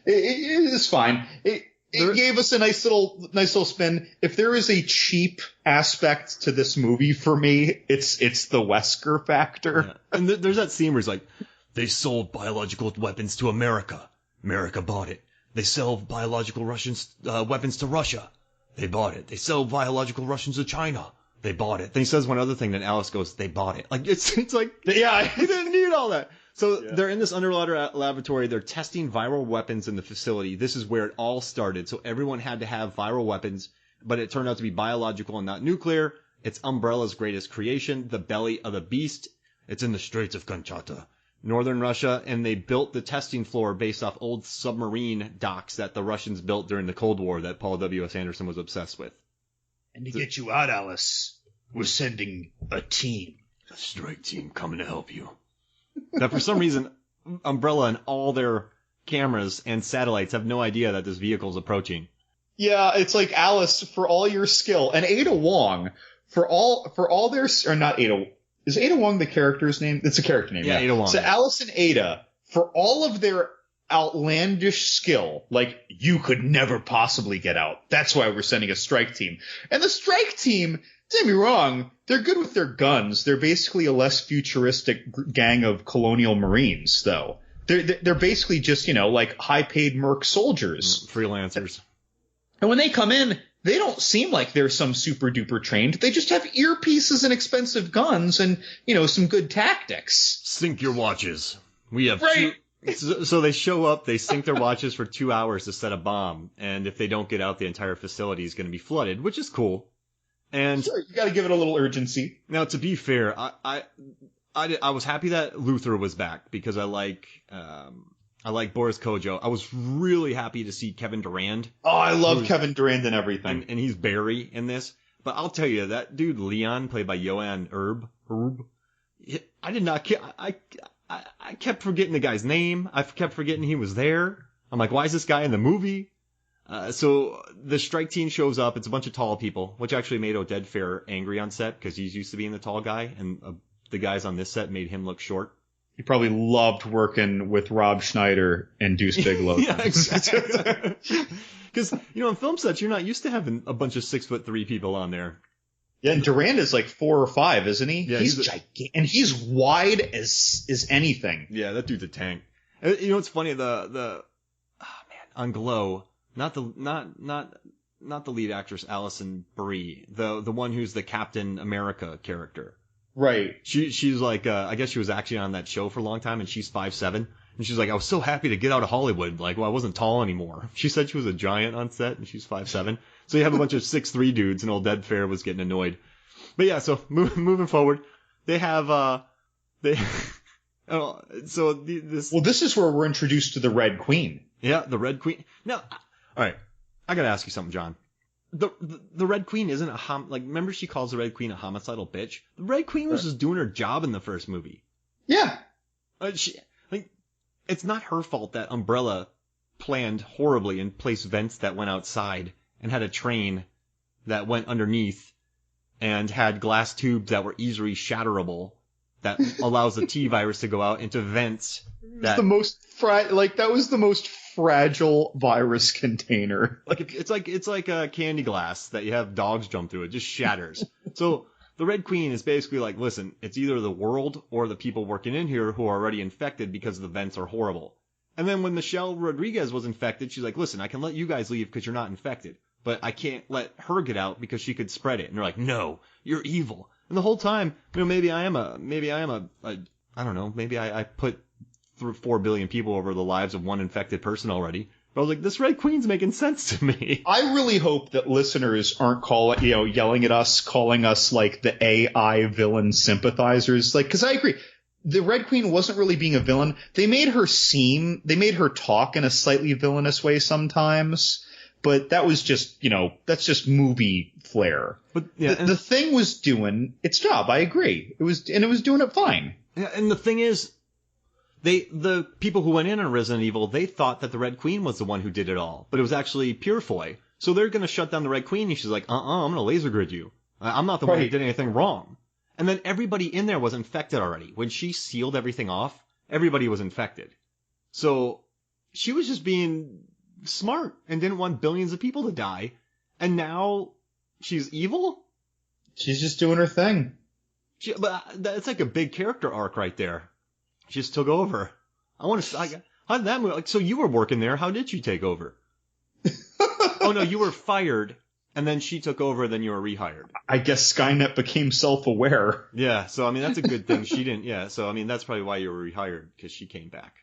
It's fine. It gave us a nice little spin. If there is a cheap aspect to this movie for me, it's the Wesker factor. Yeah. And there's that scene where he's like, they sold biological weapons to America. America bought it. They sell biological weapons to Russia. They bought it. They sell biological Russians to China. They bought it. Then he says one other thing, then Alice goes, they bought it. Like, it's like, yeah, he didn't need at all that. So they're in this underwater laboratory. They're testing viral weapons in the facility. This is where it all started. So everyone had to have viral weapons, but it turned out to be biological and not nuclear. It's Umbrella's greatest creation, the belly of the beast. It's in the Straits of Kamchatka, northern Russia, and they built the testing floor based off old submarine docks that the Russians built during the Cold War that Paul W.S. Anderson was obsessed with. And to get you out, Alice, we're sending a team. A strike team coming to help you. Now, for some reason, Umbrella and all their cameras and satellites have no idea that this vehicle is approaching. Yeah, it's like, Alice, for all your skill, and Ada Wong, for all their, or not Ada, is Ada Wong the character's name? It's a character name. Yeah, Ada Wong. So Alice and Ada, for all of their outlandish skill, like, you could never possibly get out. That's why we're sending a strike team. And the strike team, don't get me wrong, they're good with their guns. They're basically a less futuristic gang of colonial marines, though. They're basically just, like high-paid merc soldiers. Freelancers. And when they come in, they don't seem like they're some super-duper trained. They just have earpieces and expensive guns and, some good tactics. Sync your watches. We have right. So they show up, they sync their watches for 2 hours to set a bomb, and if they don't get out, the entire facility is going to be flooded, which is cool. And sure, you got to give it a little urgency. Now, to be fair, I was happy that Luther was back because I like Boris Kojo. I was really happy to see Kevin Durand. Oh, I love Kevin Durand and everything. And he's Barry in this. But I'll tell you, that dude Leon, played by Johan Herb, I did not I kept forgetting the guy's name. I kept forgetting he was there. I'm like, why is this guy in the movie? So the strike team shows up. It's a bunch of tall people, which actually made Oded Fehr angry on set because he's used to being the tall guy, and the guys on this set made him look short. He probably loved working with Rob Schneider and Deuce Bigelow. Yeah, exactly. Because, on film sets, you're not used to having a bunch of 6'3" people on there. Yeah, and Durand is like 4 or 5, isn't he? Yeah, he's gigantic, and he's wide as anything. Yeah, that dude's a tank. It's funny, on Glow, not the lead actress Alison Brie, the one who's the Captain America character. Right. She's like, I guess she was actually on that show for a long time, and she's 5'7", and she's like, I was so happy to get out of Hollywood. Like, well, I wasn't tall anymore. She said she was a giant on set, and she's 5'7". So you have a bunch of 6'3" dudes, and Oded Fehr was getting annoyed. But yeah, so moving forward, they have this. Well, this is where we're introduced to the Red Queen. Yeah, the Red Queen. Now, all right, I gotta ask you something, John. The Red Queen isn't remember she calls the Red Queen a homicidal bitch? The Red Queen was just doing her job in the first movie. Yeah. It's not her fault that Umbrella planned horribly and placed vents that went outside and had a train that went underneath and had glass tubes that were easily shatterable that allows the T virus to go out into vents. That was the most fragile virus container. It's like a candy glass that you have dogs jump through. It just shatters. So the Red Queen is basically like, listen, it's either the world or the people working in here who are already infected because the vents are horrible. And then when Michelle Rodriguez was infected, she's like, listen, I can let you guys leave because you're not infected, but I can't let her get out because she could spread it. And they're like, no, you're evil. And the whole time, maybe I don't know, maybe I put 4 billion people over the lives of one infected person already. But I was like, this Red Queen's making sense to me. I really hope that listeners aren't yelling at us, calling us like the AI villain sympathizers. Like, cause I agree. The Red Queen wasn't really being a villain. They made her talk in a slightly villainous way sometimes, but that was just, that's just movie flair. But yeah, the thing was doing its job. I agree. It was doing it fine. Yeah. And the thing is, the people who went in on Resident Evil, they thought that the Red Queen was the one who did it all, but it was actually Purefoy. So they're going to shut down the Red Queen, and she's like, I'm going to laser grid you. I'm not the one who did anything wrong. And then everybody in there was infected already. When she sealed everything off, everybody was infected. So she was just being smart and didn't want billions of people to die. And now she's evil? She's just doing her thing. But that's like a big character arc right there. She just took over. How did that move? So you were working there. How did you take over? Oh, no, you were fired. and then she took over, then you were rehired. I guess Skynet became self-aware. Yeah, so I mean that's a good thing. She didn't. Yeah, so I mean that's probably why you were rehired, because she came back.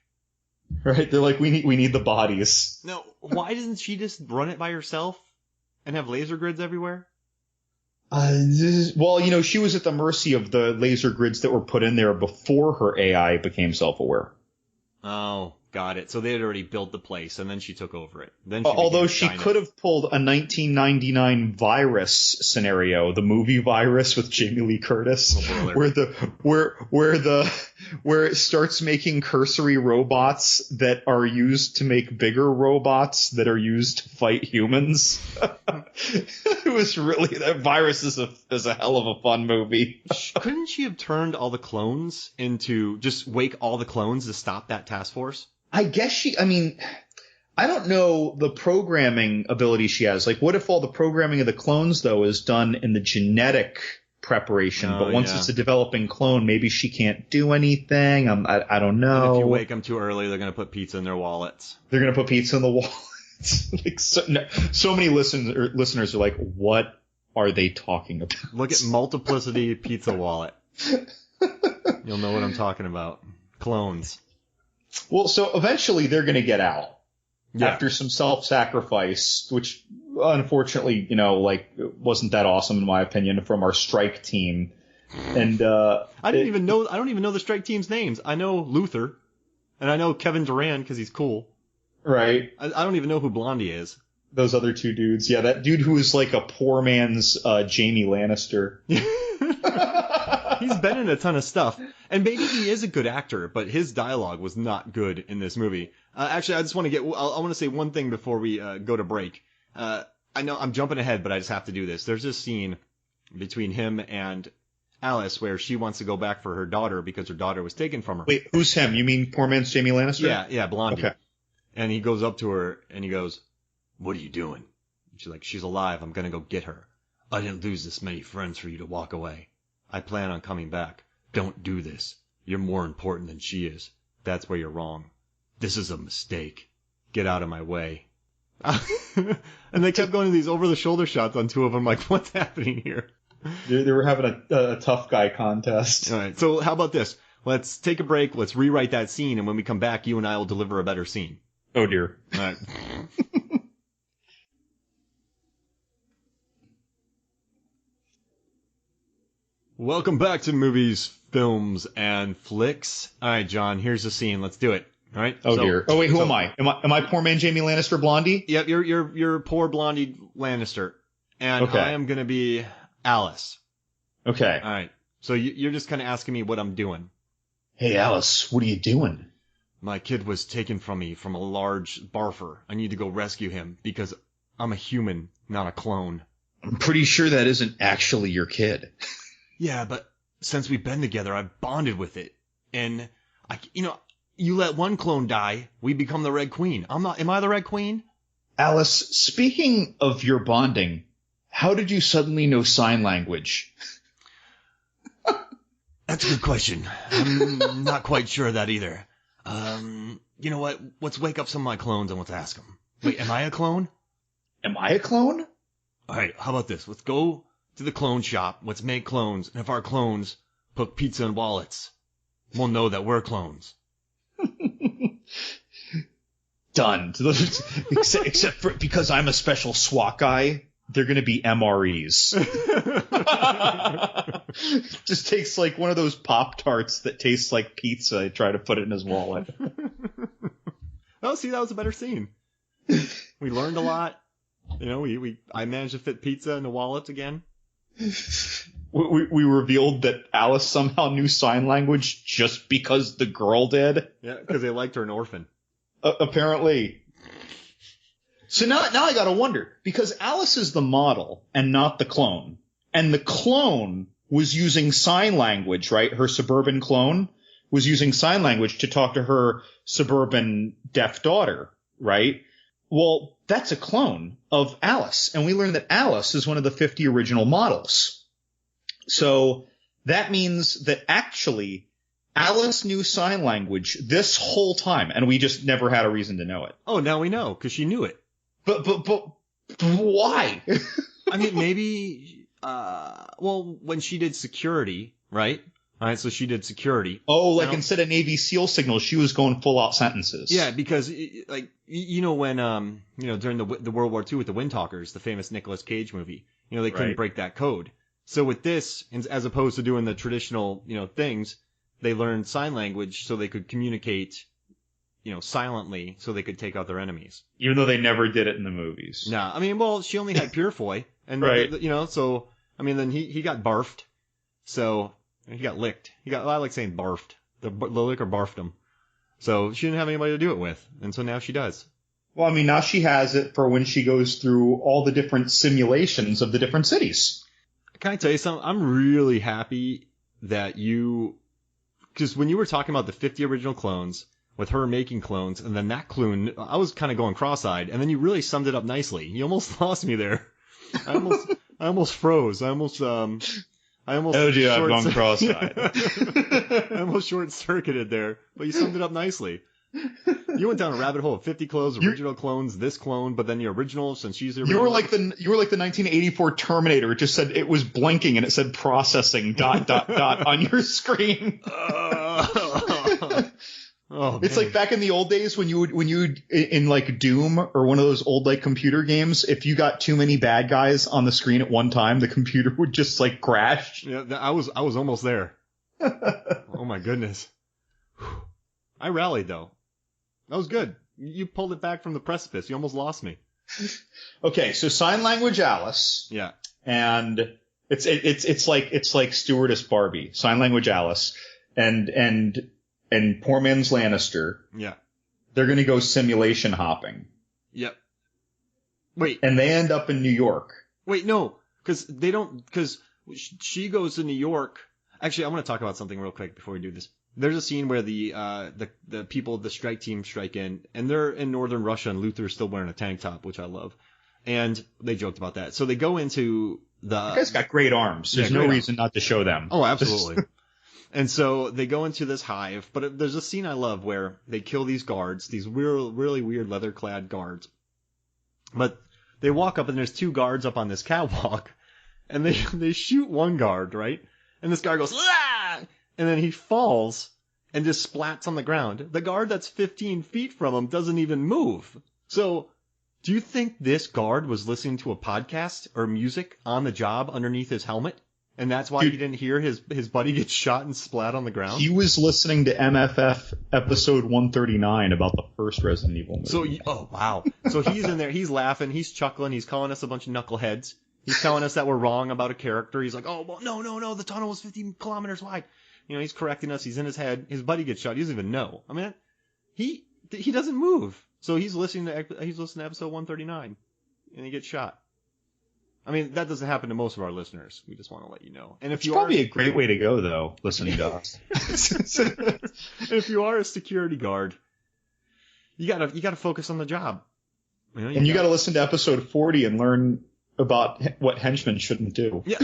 Right? They're like, we need the bodies. No, why doesn't she just run it by herself and have laser grids everywhere? Well, she was at the mercy of the laser grids that were put in there before her AI became self-aware. Oh, got it. So they had already built the place, and then she took over it. Then although she could have pulled a 1999 Virus scenario, the movie Virus with Jamie Lee Curtis, where it starts making cursory robots that are used to make bigger robots that are used to fight humans. It was really, that Virus is a hell of a fun movie. Couldn't she have turned all the clones into, just wake all the clones to stop that task force? I guess I don't know the programming ability she has. Like, what if all the programming of the clones, though, is done in the genetic preparation, but once it's a developing clone, maybe she can't do anything? I don't know. And if you wake them too early, they're going to put pizza in their wallets. They're going to put pizza in the wallets. Like, so many listeners are like, what are they talking about? Look at Multiplicity Pizza Wallet. You'll know what I'm talking about. Clones. Well, so eventually they're going to get out after some self-sacrifice, which unfortunately, wasn't that awesome in my opinion from our strike team. And I don't even know the strike team's names. I know Luther, and I know Kevin Durant because he's cool. Right. I don't even know who Blondie is. Those other two dudes. Yeah, that dude who is like a poor man's Jamie Lannister. He's been in a ton of stuff, and maybe he is a good actor, but his dialogue was not good in this movie. Actually, I just want to I want to say one thing before we go to break. I know I'm jumping ahead, but I just have to do this. There's this scene between him and Alice where she wants to go back for her daughter because her daughter was taken from her. Wait, who's him? You mean poor man's Jamie Lannister? Yeah, Blondie. Okay. And he goes up to her and he goes, "What are you doing?" She's like, "She's alive. I'm gonna go get her. I didn't lose this many friends for you to walk away. I plan on coming back. Don't do this. You're more important than she is. That's where you're wrong. This is a mistake. Get out of my way." And they kept going to these over-the-shoulder shots on two of them. Like, what's happening here? They were having a tough guy contest. All right. So how about this? Let's take a break. Let's rewrite that scene. And when we come back, you and I will deliver a better scene. Oh, dear. All right. Welcome back to Movies, Films, and Flicks. All right, John, here's the scene. Let's do it. All right. Oh, dear. Oh, wait, who am I? Am I poor man Jamie Lannister Blondie? Yep, you're poor Blondie Lannister. And okay. I am going to be Alice. Okay. All right. So you're just kind of asking me what I'm doing. Hey, Alice, what are you doing? My kid was taken from me from a large barfer. I need to go rescue him because I'm a human, not a clone. I'm pretty sure that isn't actually your kid. Yeah, but since we've been together, I've bonded with it. And, you let one clone die, we become the Red Queen. Am I the Red Queen? Alice, speaking of your bonding, how did you suddenly know sign language? That's a good question. I'm not quite sure of that either. You know what? Let's wake up some of my clones and let's ask them. Wait, am I a clone? Am I a clone? All right, how about this? Let's go to the clone shop. Let's make clones. And if our clones put pizza in wallets, we'll know that we're clones. Done. Except for because I'm a special SWAT guy, they're going to be MREs. Just takes like one of those Pop-Tarts that tastes like pizza and try to put it in his wallet. Oh, see, that was a better scene. We learned a lot. I managed to fit pizza in the wallet again. We revealed that Alice somehow knew sign language just because the girl did. Yeah, because they liked her an orphan. Apparently. So now I gotta wonder, because Alice is the model and not the clone, and the clone was using sign language, right? Her suburban clone was using sign language to talk to her suburban deaf daughter, right? Well, that's a clone of Alice, and we learned that Alice is one of the 50 original models. So that means that actually Alice knew sign language this whole time, and we just never had a reason to know it. Oh, now we know, because she knew it. But why? I mean, maybe, well, when she did security, right? All right, so she did security. Oh, like instead of Navy SEAL signals, she was going full out sentences. Yeah, because like when during the World War II with the Windtalkers, the famous Nicolas Cage movie, they couldn't break that code. So with this, as opposed to doing the traditional things, they learned sign language so they could communicate silently, so they could take out their enemies. Even though they never did it in the movies. Nah, I mean, well, she only had Purefoy, and right. So I mean, then he got barfed, so. He got licked. I like saying barfed. The liquor barfed him. So she didn't have anybody to do it with. And so now she does. Well, I mean, now she has it for when she goes through all the different simulations of the different cities. Can I tell you something? I'm really happy that because when you were talking about the 50 original clones, with her making clones, and then that clone, I was kind of going cross-eyed, and then you really summed it up nicely. You almost lost me there. I almost froze. I almost I've gone cross-eyed. I almost short-circuited there, but you summed it up nicely. You went down a rabbit hole of 50 clones, original clones, this clone, but then the original, since she's the original. You were like the 1984 Terminator. It just said it was blinking and it said processing ... on your screen. Oh, it's man. like back in the old days when you in like Doom or one of those old like computer games, if you got too many bad guys on the screen at one time, the computer would just like crash. Yeah, I was almost there. Oh my goodness. I rallied though. That was good. You pulled it back from the precipice. You almost lost me. Okay, so sign language Alice. Yeah. And it's like Stewardess Barbie, sign language Alice, and poor man's Lannister. Yeah. They're going to go simulation hopping. Yep. Wait. And they end up in New York. Wait, no, because she goes to New York. Actually, I want to talk about something real quick before we do this. There's a scene where the people of the strike team strike in, and they're in northern Russia, and Luther's still wearing a tank top, which I love. And they joked about that. So they go into the... You guys got great arms. There's no reason not to show them. Oh, absolutely. And so they go into this hive, but there's a scene I love where they kill these guards, these really weird leather-clad guards. But they walk up, and there's two guards up on this catwalk, and they shoot one guard, right? And this guy goes, ah! And then he falls and just splats on the ground. The guard that's 15 feet from him doesn't even move. So, do you think this guard was listening to a podcast or music on the job underneath his helmet? And that's why he didn't hear his buddy get shot and splat on the ground? He was listening to MFF episode 139 about the first Resident Evil movie. So, oh, wow. So he's in there, he's laughing, he's chuckling, he's calling us a bunch of knuckleheads. He's telling us that we're wrong about a character. He's like, oh, well, no, the tunnel was 50 kilometers wide. He's correcting us, he's in his head, his buddy gets shot, he doesn't even know. I mean, he doesn't move. So he's listening to episode 139, and he gets shot. I mean, that doesn't happen to most of our listeners. We just want to let you know. And if it's probably a great way to go, though, listening to us. If you are a security guard, you gotta focus on the job. You gotta listen to episode 40 and learn about what henchmen shouldn't do. Yeah.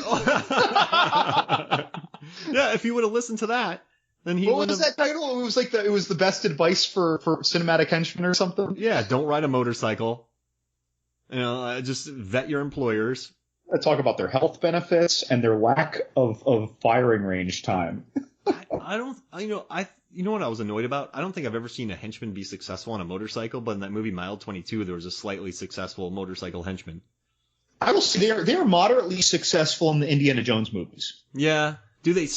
Yeah. If you would have listened to that, then he. What was that title? It was the best advice for cinematic henchmen or something. Yeah. Don't ride a motorcycle. Just vet your employers. I talk about their health benefits and their lack of firing range time. I don't. You know what I was annoyed about? I don't think I've ever seen a henchman be successful on a motorcycle, but in that movie Mild 22, there was a slightly successful motorcycle henchman. I will say they are moderately successful in the Indiana Jones movies. Yeah. Do they?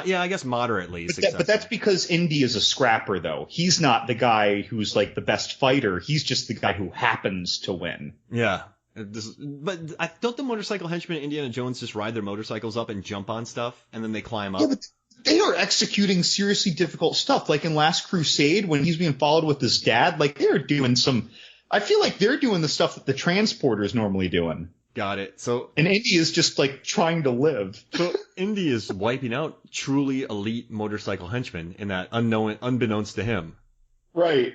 Yeah, I guess moderately successful. But that's because Indy is a scrapper, though. He's not the guy who's like the best fighter. He's just the guy who happens to win. Yeah. But I thought the motorcycle henchmen in Indiana Jones just ride their motorcycles up and jump on stuff, and then they climb up. Yeah, but they are executing seriously difficult stuff. Like in Last Crusade, when he's being followed with his dad, like they're doing some... I feel like they're doing the stuff that the transporter is normally doing. Got it. So, and Indy is just like trying to live. So Indy is wiping out truly elite motorcycle henchmen in that unbeknownst to him. Right.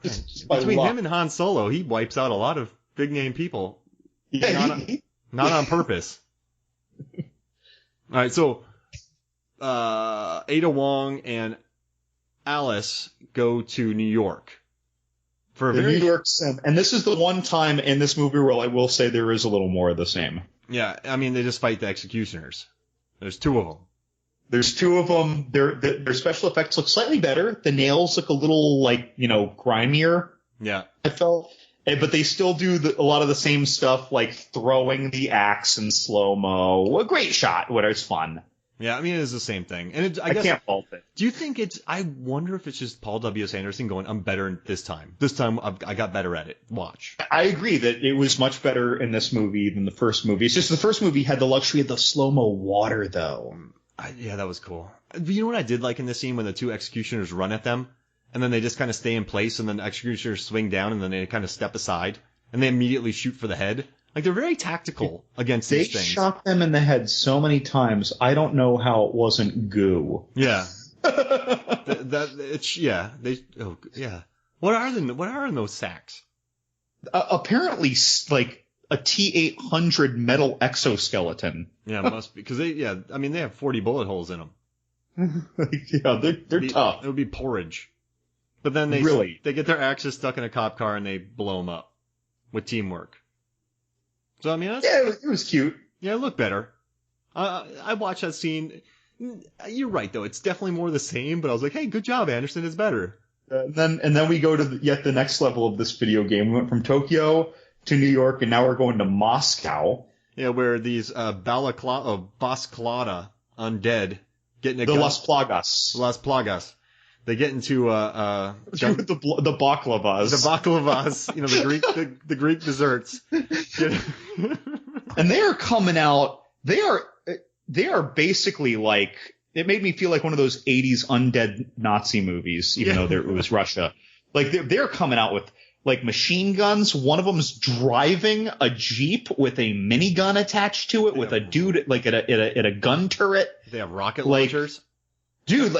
Between him and Han Solo, he wipes out a lot of big name people. Yeah, not on purpose. All right, so Ada Wong and Alice go to New York For a the very New York sim. And this is the one time in this movie where I will say there is a little more of the same. Yeah, I mean, they just fight the executioners. There's two of them. There's two of them. Their special effects look slightly better. The nails look a little grimier. Yeah. I felt. But they still do a lot of the same stuff, like throwing the axe in slow-mo. A great shot, where it's fun. Yeah, I mean, it is the same thing. And I guess, can't fault it. Do you think I wonder if it's just Paul W.S. Anderson going, I'm better this time. This time I got better at it. Watch. I agree that it was much better in this movie than the first movie. It's just the first movie had the luxury of the slow-mo water, though. Yeah, that was cool. You know what I did like in this scene when the two executioners run at them? And then they just kind of stay in place, and then the executioners swing down, and then they kind of step aside, and they immediately shoot for the head. Like, they're very tactical against these things. They shot them in the head so many times, I don't know how it wasn't goo. Yeah. What are in those sacks? Apparently, like, a T-800 metal exoskeleton. Yeah, it must be. Because they have 40 bullet holes in them. Yeah, they're tough. It would be porridge. But then they get their axes stuck in a cop car and they blow them up with teamwork. So I mean, it was cute. Yeah, it looked better. I watched that scene. You're right though; it's definitely more the same. But I was like, hey, good job, Anderson. It's better. And then we go to the next level of this video game. We went from Tokyo to New York, and now we're going to Moscow. Yeah, where these Basklada undead get in a Las Plagas. Las Plagas. They get into the baklavas. The baklavas, the Greek desserts. And they are coming out. They are basically like, it made me feel like one of those 80s undead Nazi movies, even though it was Russia. Like they're coming out with like machine guns. One of them's driving a Jeep with a minigun attached to it, with a dude like at a gun turret. They have rocket launchers. Dude,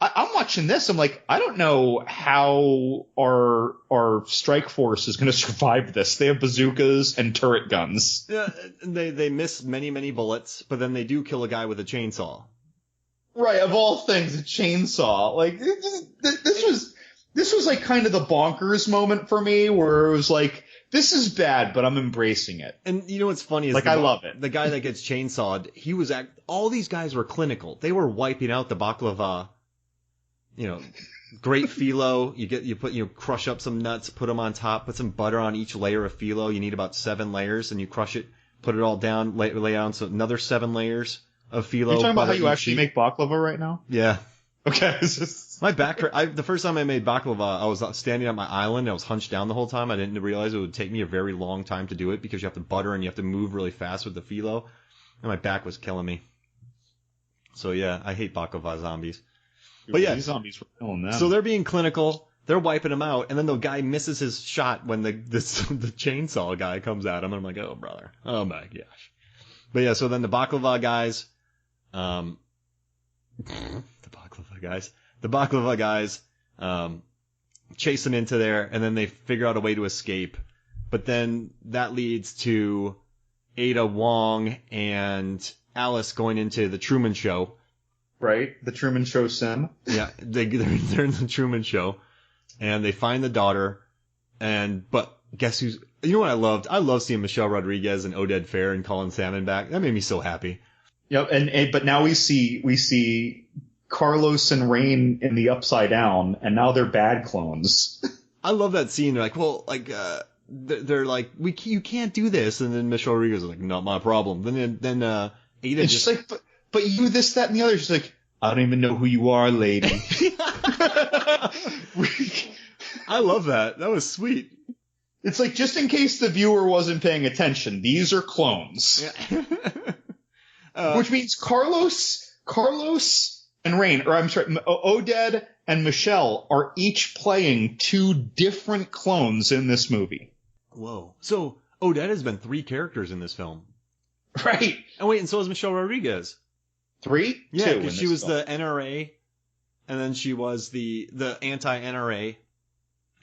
I'm watching this. I'm like, I don't know how our strike force is going to survive this. They have bazookas and turret guns. Yeah, they miss many bullets, but then they do kill a guy with a chainsaw. Right, of all things, a chainsaw. Like this was like kind of the bonkers moment for me, where it was like, this is bad, but I'm embracing it. And you know what's funny is I love it. The guy that gets chainsawed, all these guys were clinical. They were wiping out the baklava. Great phyllo. You crush up some nuts, put them on top, put some butter on each layer of phyllo. You need about 7 layers, and you crush it, put it all down, lay down so another 7 layers of phyllo. You're talking about how you actually make baklava right now? Yeah. Okay. My back hurt. The first time I made baklava, I was standing on my island. I was hunched down the whole time. I didn't realize it would take me a very long time to do it because you have to butter and you have to move really fast with the phyllo. And my back was killing me. So yeah, I hate baklava zombies. But yeah, these zombies were killing them. So they're being clinical. They're wiping them out, and then the guy misses his shot when the chainsaw guy comes at him. And I'm like, oh brother, oh my gosh. But yeah, so then the baklava guys, The baklava guys chase them into there, and then they figure out a way to escape. But then that leads to Ada Wong and Alice going into the Truman Show. Right, the Truman Show sim. Yeah, they're in the Truman Show, and they find the daughter. But guess who's? You know what I loved? I love seeing Michelle Rodriguez and Oded Fair and Colin Salmon back. That made me so happy. Yep, but now we see Carlos and Rain in the Upside Down, and now they're bad clones. I love that scene. They're like, well, like, they're like, you can't do this, and then Michelle Rodriguez is like, not my problem. Then Ada and she's like, but you this, that, and the other. She's like, I don't even know who you are, lady. I love that. That was sweet. It's like, just in case the viewer wasn't paying attention, these are clones. Yeah. Which means Carlos and Rain, or I'm sorry, Oded and Michelle are each playing 2 different clones in this movie. Whoa. So Oded has been 3 characters in this film. Right. And wait, and so is Michelle Rodriguez. 3? Yeah, because she was the NRA, and then she was the anti-NRA,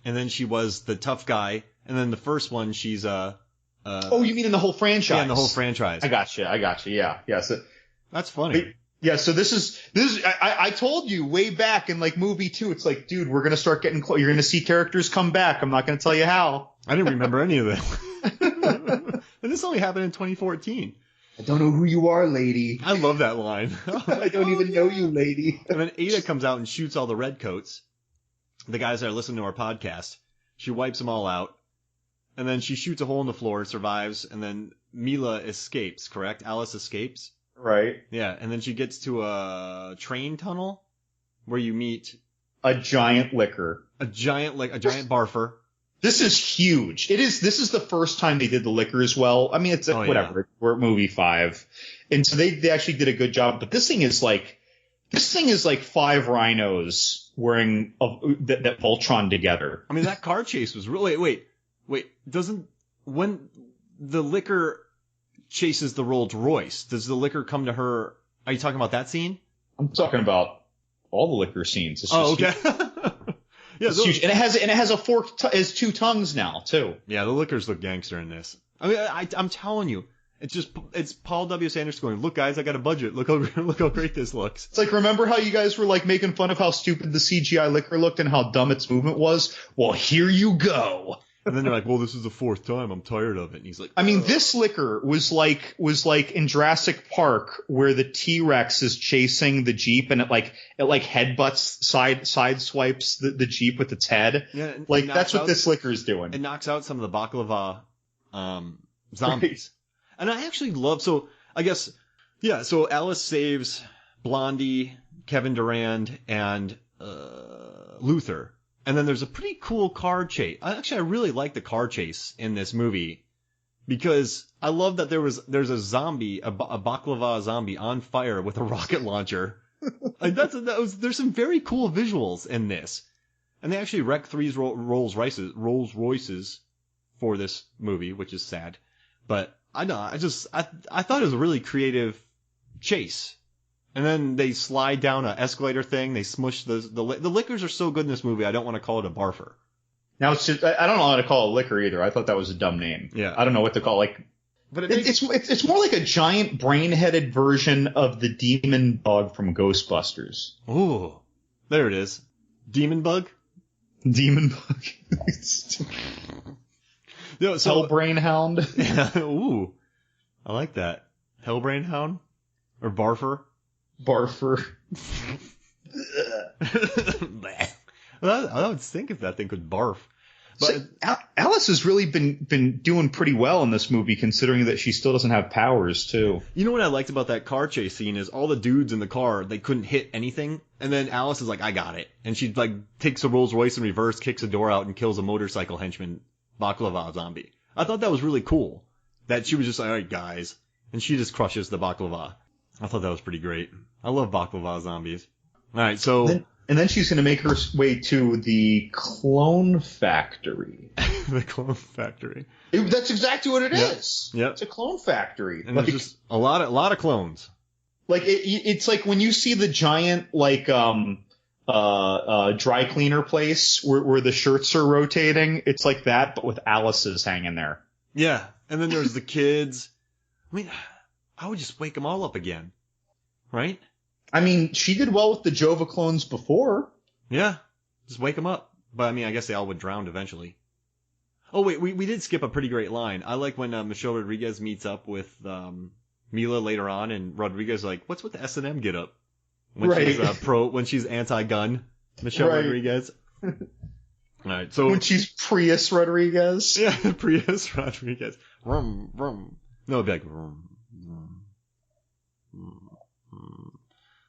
and then she was the tough guy, and then the first one she's oh, you mean in the whole franchise? Yeah, in the whole franchise. I gotcha. Yeah. So that's funny. Yeah, so this is I told you way back in like movie 2, it's like, dude, we're gonna start getting close. You're gonna see characters come back. I'm not gonna tell you how. I didn't remember any of that. And this only happened in 2014. I don't know who you are, lady. I love that line. I don't even know you, lady. And then Ada comes out and shoots all the redcoats, the guys that are listening to our podcast. She wipes them all out. And then she shoots a hole in the floor, survives, and then Milla escapes, correct? Alice escapes? Right. Yeah, and then she gets to a train tunnel where you meet a giant licker. A giant barfer. This is huge. This is the first time they did the liquor as well. I mean, it's whatever. Yeah. We're at movie 5. And so they actually did a good job, but this thing is like 5 rhinos wearing that Voltron together. I mean, that car chase was really, wait, when the liquor chases the Rolls Royce, does the liquor come to her? Are you talking about that scene? I'm talking about all the liquor scenes. It's just okay. Yeah, it's huge. And it has a fork, it has 2 tongues now too. Yeah, the liquors look gangster in this. I mean, I'm telling you, it's Paul W.S. Anderson going, look guys, I got a budget. Look how great this looks. It's like, remember how you guys were like making fun of how stupid the CGI liquor looked and how dumb its movement was? Well, here you go. And then they're like, well, this is the 4th time. I'm tired of it. And he's like, I mean, this liquor was like in Jurassic Park where the T-Rex is chasing the Jeep and it headbutts, side swipes the Jeep with its head. Yeah, like that's what this liquor is doing. It knocks out some of the baklava, zombies. Right. And I actually love, so Alice saves Blondie, Kevin Durand, and, Luther. And then there's a pretty cool car chase. Actually, I really like the car chase in this movie because I love that there's a zombie, a baklava zombie on fire with a rocket launcher. Like there's some very cool visuals in this. And they actually wreck 3 Rolls Royces for this movie, which is sad. But I thought it was a really creative chase. And then they slide down an escalator thing. They smush the liquors are so good in this movie. I don't want to call it a barfer. Now it's just, I don't know how to call it liquor either. I thought that was a dumb name. Yeah. I don't know what to call it. Like, but it's more like a giant brain-headed version of the demon bug from Ghostbusters. Ooh, there it is. Demon bug. Demon bug. No, so, Hellbrain hound. Yeah, ooh, I like that. Hellbrain hound or barfer. Barfer. I would think if that thing could barf. But so, Alice has really been doing pretty well in this movie, considering that she still doesn't have powers too. You know what I liked about that car chase scene is all the dudes in the car, they couldn't hit anything, and then Alice is like, I got it, and she like takes a Rolls Royce in reverse, kicks a door out, and kills a motorcycle henchman baklava zombie. I thought that was really cool. That she was just like, all right, guys, and she just crushes the baklava. I thought that was pretty great. I love baklava zombies. All right, so... And then she's going to make her way to the clone factory. The clone factory. That's exactly what it is. Yep. It's a clone factory. And there's just a lot of clones. Like, it's like when you see the giant, like, dry cleaner place where the shirts are rotating, it's like that, but with Alice's hanging there. Yeah. And then there's the kids. I mean... I would just wake them all up again. Right? I mean, she did well with the Jova clones before. Yeah. Just wake them up. But I mean, I guess they all would drown eventually. Oh, wait, we did skip a pretty great line. I like when Michelle Rodriguez meets up with Milla later on, and Rodriguez is like, what's with the S&M get up? When she's anti-gun, Michelle Rodriguez. All right, so... When she's Prius Rodriguez. Yeah, Prius Rodriguez. Vroom, vroom. No, it'd be like... Vroom.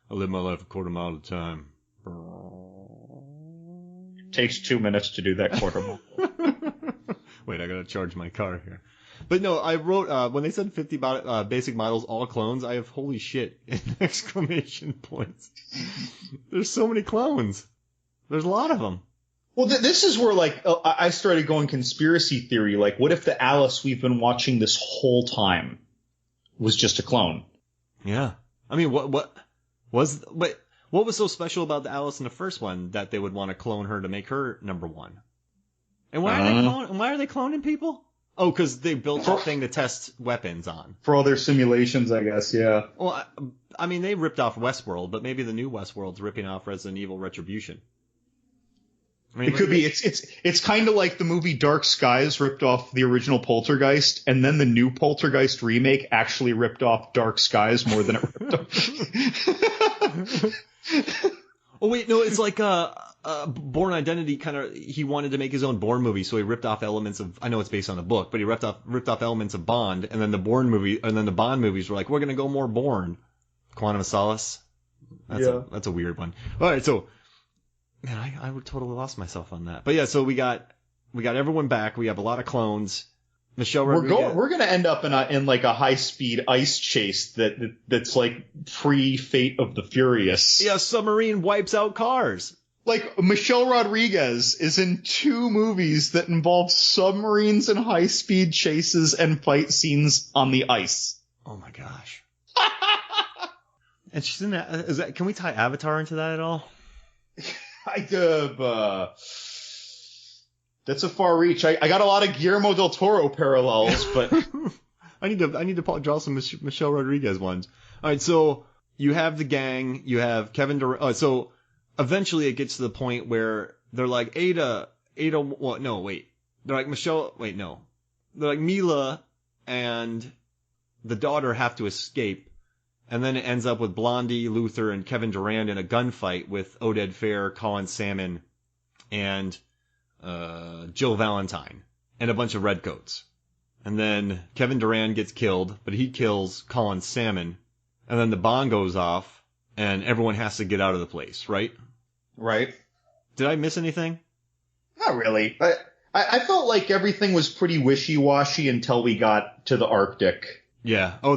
I live my life a quarter mile at a time. Takes 2 minutes to do that quarter mile. Wait, I gotta charge my car here. But no, I wrote, when they said 50 basic models, all clones, I have holy shit in exclamation points. There's so many clones. There's a lot of them. Well, this is where, like, I started going conspiracy theory. Like, what if the Alice we've been watching this whole time was just a clone? Yeah. I mean, what was so special about the Alice in the first one that they would want to clone her to make her number one? And why are they cloning people? Oh, because they built that thing to test weapons on. For all their simulations, I guess, yeah. Well, I mean, they ripped off Westworld, but maybe the new Westworld's ripping off Resident Evil Retribution. I mean, it could be. It's kind of like the movie Dark Skies ripped off the original Poltergeist, and then the new Poltergeist remake actually ripped off Dark Skies more than it ripped off. Oh wait, no, it's like Bourne Identity kind of. He wanted to make his own Bourne movie, so he ripped off elements of. I know it's based on the book, but he ripped off elements of Bond, and then the Bourne movie, and then the Bond movies were like, we're gonna go more Bourne. Quantum of Solace. That's a weird one. All right, so. Man, I would totally lost myself on that. But yeah, so we got everyone back. We have a lot of clones. Michelle Rodriguez. We're gonna end up in like a high speed ice chase that's like pre Fate of the Furious. Yeah, submarine wipes out cars. Like Michelle Rodriguez is in 2 movies that involve submarines and high speed chases and fight scenes on the ice. Oh my gosh. And she's in that. Can we tie Avatar into that at all? That's a far reach. I got a lot of Guillermo del Toro parallels, but I need to draw some Michelle Rodriguez ones. All right, so you have the gang, you have Kevin Durant. So eventually it gets to the point where they're like Ada. Well, no, wait. They're like Michelle. Wait, no. They're like Milla and the daughter have to escape. And then it ends up with Blondie, Luther, and Kevin Durant in a gunfight with Oded Fehr, Colin Salmon, and Jill Valentine, and a bunch of redcoats. And then Kevin Durant gets killed, but he kills Colin Salmon. And then the bomb goes off, and everyone has to get out of the place, right? Right. Did I miss anything? Not really. I felt like everything was pretty wishy-washy until we got to the Arctic. Yeah. Oh,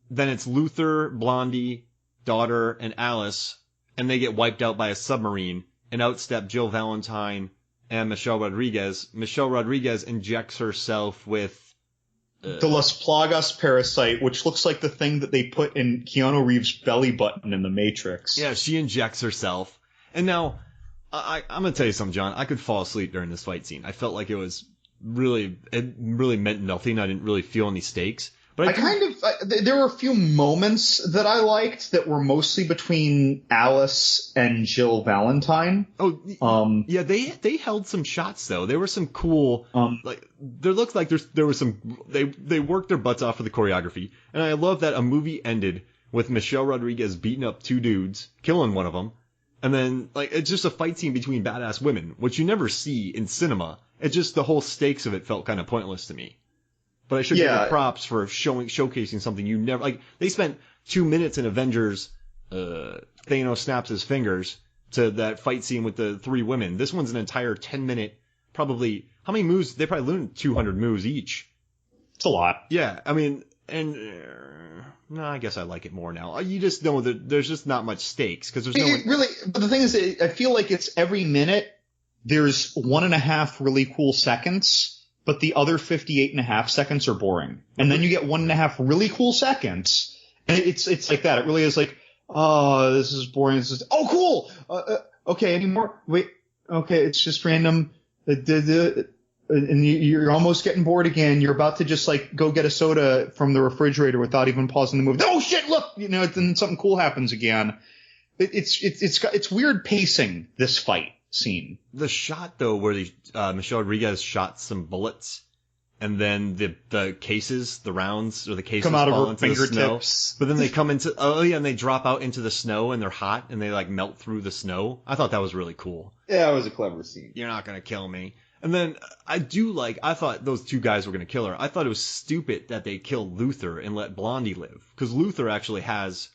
then it's Luther, Blondie, daughter, and Alice, and they get wiped out by a submarine, and out step Jill Valentine and Michelle Rodriguez. Michelle Rodriguez injects herself with... the Las Plagas parasite, which looks like the thing that they put in Keanu Reeves' belly button in The Matrix. Yeah, she injects herself. And now, I'm going to tell you something, John. I could fall asleep during this fight scene. I felt like it really meant nothing. I didn't really feel any stakes. But there were a few moments that I liked that were mostly between Alice and Jill Valentine. Yeah, they held some shots though. There were some cool, there looks like there was some, they worked their butts off for the choreography. And I love that a movie ended with Michelle Rodriguez beating up 2 dudes, killing one of them. And then, it's just a fight scene between badass women, which you never see in cinema. It's just the whole stakes of it felt kind of pointless to me. But I should give them props for showcasing something you never... they spent 2 minutes in Avengers, Thanos snaps his fingers, to that fight scene with the 3 women. This one's an entire 10-minute, probably... How many moves? They probably learned 200 moves each. It's a lot. Yeah, I mean, and... no, I guess I like it more now. You just know that there's just not much stakes, because there's no... Really, but the thing is, I feel like it's every minute, there's 1.5 really cool seconds... but the other 58.5 seconds are boring. And then you get 1.5 really cool seconds. And it's like that. It really is like, oh, this is boring. Oh, cool. Okay. Any more? Wait. Okay. It's just random. And you're almost getting bored again. You're about to just go get a soda from the refrigerator without even pausing the movie. Oh shit. Look, then something cool happens again. It's weird pacing, this fight scene. The shot though, where Michelle Rodriguez shot some bullets, and then the cases, the rounds or the cases come out fall of her into the snow. fingertips. But then they come into and they drop out into the snow, and they're hot, and they melt through the snow. I thought that was really cool. Yeah, it was a clever scene. You're not gonna kill me. And then I thought those 2 guys were gonna kill her. I thought it was stupid that they killed Luther and let Blondie live, because Luther actually has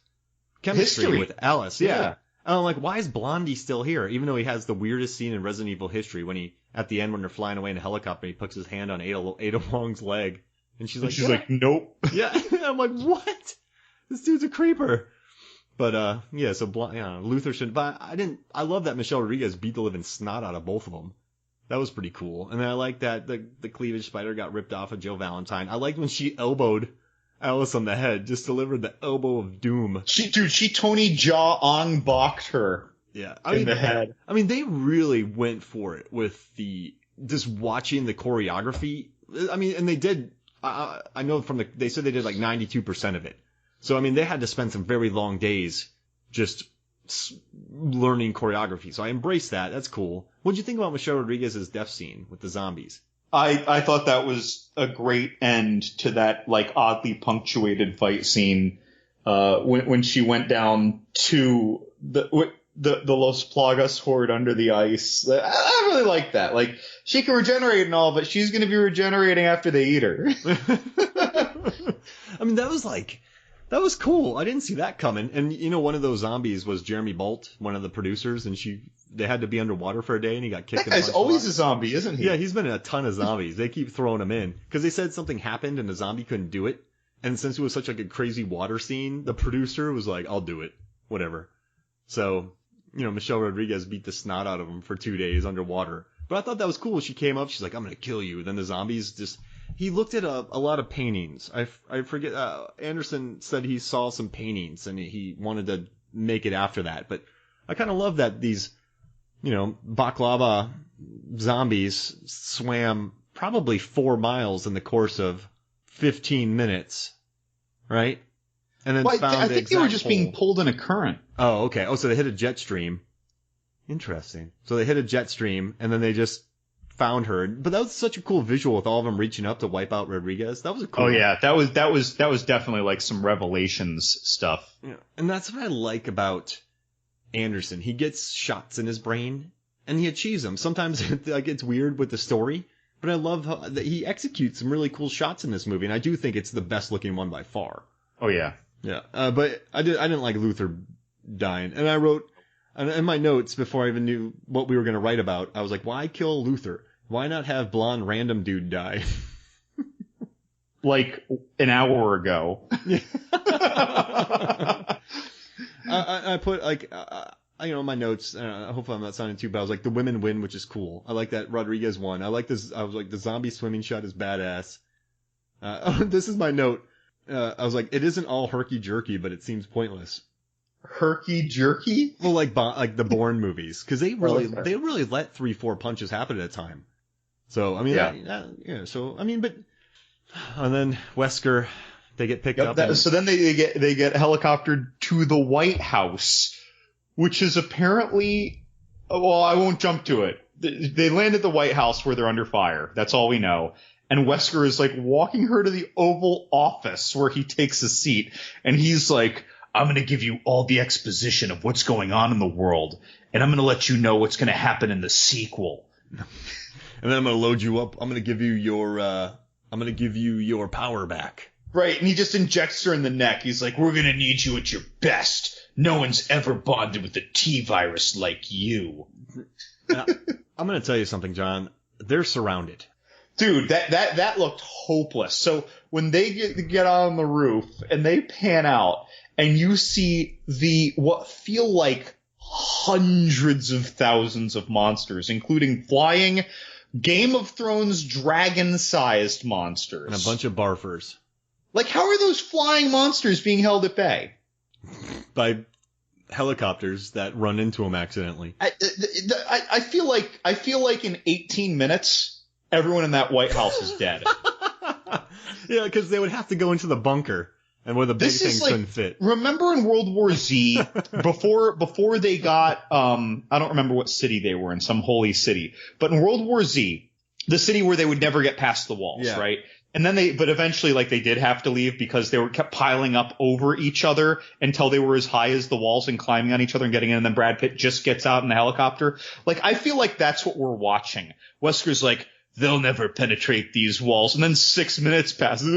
chemistry with Alice. Yeah. And I'm like, why is Blondie still here? Even though he has the weirdest scene in Resident Evil history when at the end when they're flying away in a helicopter, he puts his hand on Ada Wong's leg. And she's like, nope. Yeah. I'm like, what? This dude's a creeper. But, yeah, so Luther shouldn't, but I love that Michelle Rodriguez beat the living snot out of both of them. That was pretty cool. And then I like that the cleavage spider got ripped off of Jill Valentine. I liked when she elbowed Alice on the head, just delivered the elbow of doom. She Tony Jaa Ong balked her. Yeah, in the head. I mean, they really went for it with the just watching the choreography. I mean, and they did. I know they said they did like 92% of it. So I mean, they had to spend some very long days just learning choreography. So I embrace that. That's cool. What'd you think about Michelle Rodriguez's death scene with the zombies? I thought that was a great end to that like oddly punctuated fight scene when she went down to the Los Plagas horde under the ice. I really like that. Like, she can regenerate and all, but she's going to be regenerating after they eat her. I mean, that was cool. I didn't see that coming. And you know, one of those zombies was Jeremy Bolt, one of the producers, and they had to be underwater for a day, and he got kicked. That guy's always a zombie, isn't he? Yeah, he's been in a ton of zombies. They keep throwing him in because they said something happened and the zombie couldn't do it. And since it was such like a crazy water scene, the producer was like, "I'll do it, whatever." So, you know, Michelle Rodriguez beat the snot out of him for 2 days underwater. But I thought that was cool. She came up, she's like, "I'm gonna kill you." Then the zombies he looked at a lot of paintings. I forget, Anderson said he saw some paintings and he wanted to make it after that. But I kind of love that these, you know, baklava zombies swam probably 4 miles in the course of 15 minutes, right? And then I think they were just being pulled in a current. Oh, okay. Oh, so they hit a jet stream. Interesting. So they hit a jet stream and then they just found her. But that was such a cool visual with all of them reaching up to wipe out Rodriguez. That was a cool. Oh yeah, that was definitely like some Revelations stuff. Yeah. And that's what I like about Anderson. He gets shots in his brain and he achieves them. Sometimes like it's weird with the story, but I love that he executes some really cool shots in this movie, and I do think it's the best looking one by far. Oh yeah. Yeah. But I didn't like Luther dying, and I wrote in my notes before I even knew what we were going to write about. I was like, why kill Luther? Why not have blonde random dude die? Like an hour ago. I put like, you know, in my notes, hopefully I'm not sounding too bad. I was like, the women win, which is cool. I like that Rodriguez won. I like this. I was like, the zombie swimming shot is badass. This is my note. I was like, it isn't all herky jerky, but it seems pointless. Herky jerky? Well, like the Bourne movies, because they really let 3-4 punches happen at a time. So I mean, yeah. So I mean, but and then Wesker, they get picked up. So then they get helicoptered to the White House, which is apparently. Well, I won't jump to it. They land at the White House where they're under fire. That's all we know. And Wesker is like walking her to the Oval Office where he takes a seat, and he's like, "I'm going to give you all the exposition of what's going on in the world, and I'm going to let you know what's going to happen in the sequel. And then I'm going to load you up. I'm going to give you your power back." Right, and he just injects her in the neck. He's like, "We're going to need you at your best. No one's ever bonded with the T-virus like you." Now, I'm going to tell you something, John. They're surrounded. Dude, that looked hopeless. So when they get on the roof and they pan out and you see what feel like hundreds of thousands of monsters, including flying Game of Thrones dragon-sized monsters. And a bunch of barfers. Like, how are those flying monsters being held at bay? By helicopters that run into them accidentally. I feel like in 18 minutes, everyone in that White House is dead. Yeah, because they would have to go into the bunker, and where the big things couldn't fit. Remember in World War Z, before they got, I don't remember what city they were in, some holy city, but in World War Z, the city where they would never get past the walls, yeah. Right? And then but eventually, like, they did have to leave because they kept piling up over each other until they were as high as the walls and climbing on each other and getting in, and then Brad Pitt just gets out in the helicopter. Like, I feel like that's what we're watching. Wesker's like, "They'll never penetrate these walls," and then 6 minutes pass. Wait,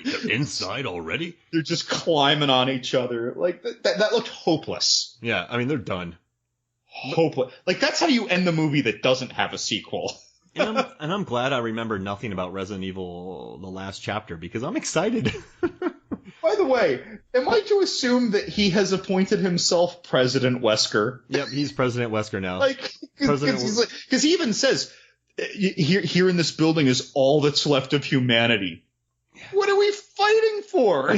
they're inside already? They're just climbing on each other. Like, that looked hopeless. Yeah, I mean, they're done. Hopeless. Like, that's how you end the movie that doesn't have a sequel. And I'm glad I remember nothing about Resident Evil, the last chapter, because I'm excited. By the way, am I to assume that he has appointed himself President Wesker? Yep, he's President Wesker now. Like, because he even says, here in this building is all that's left of humanity. What are we fighting for?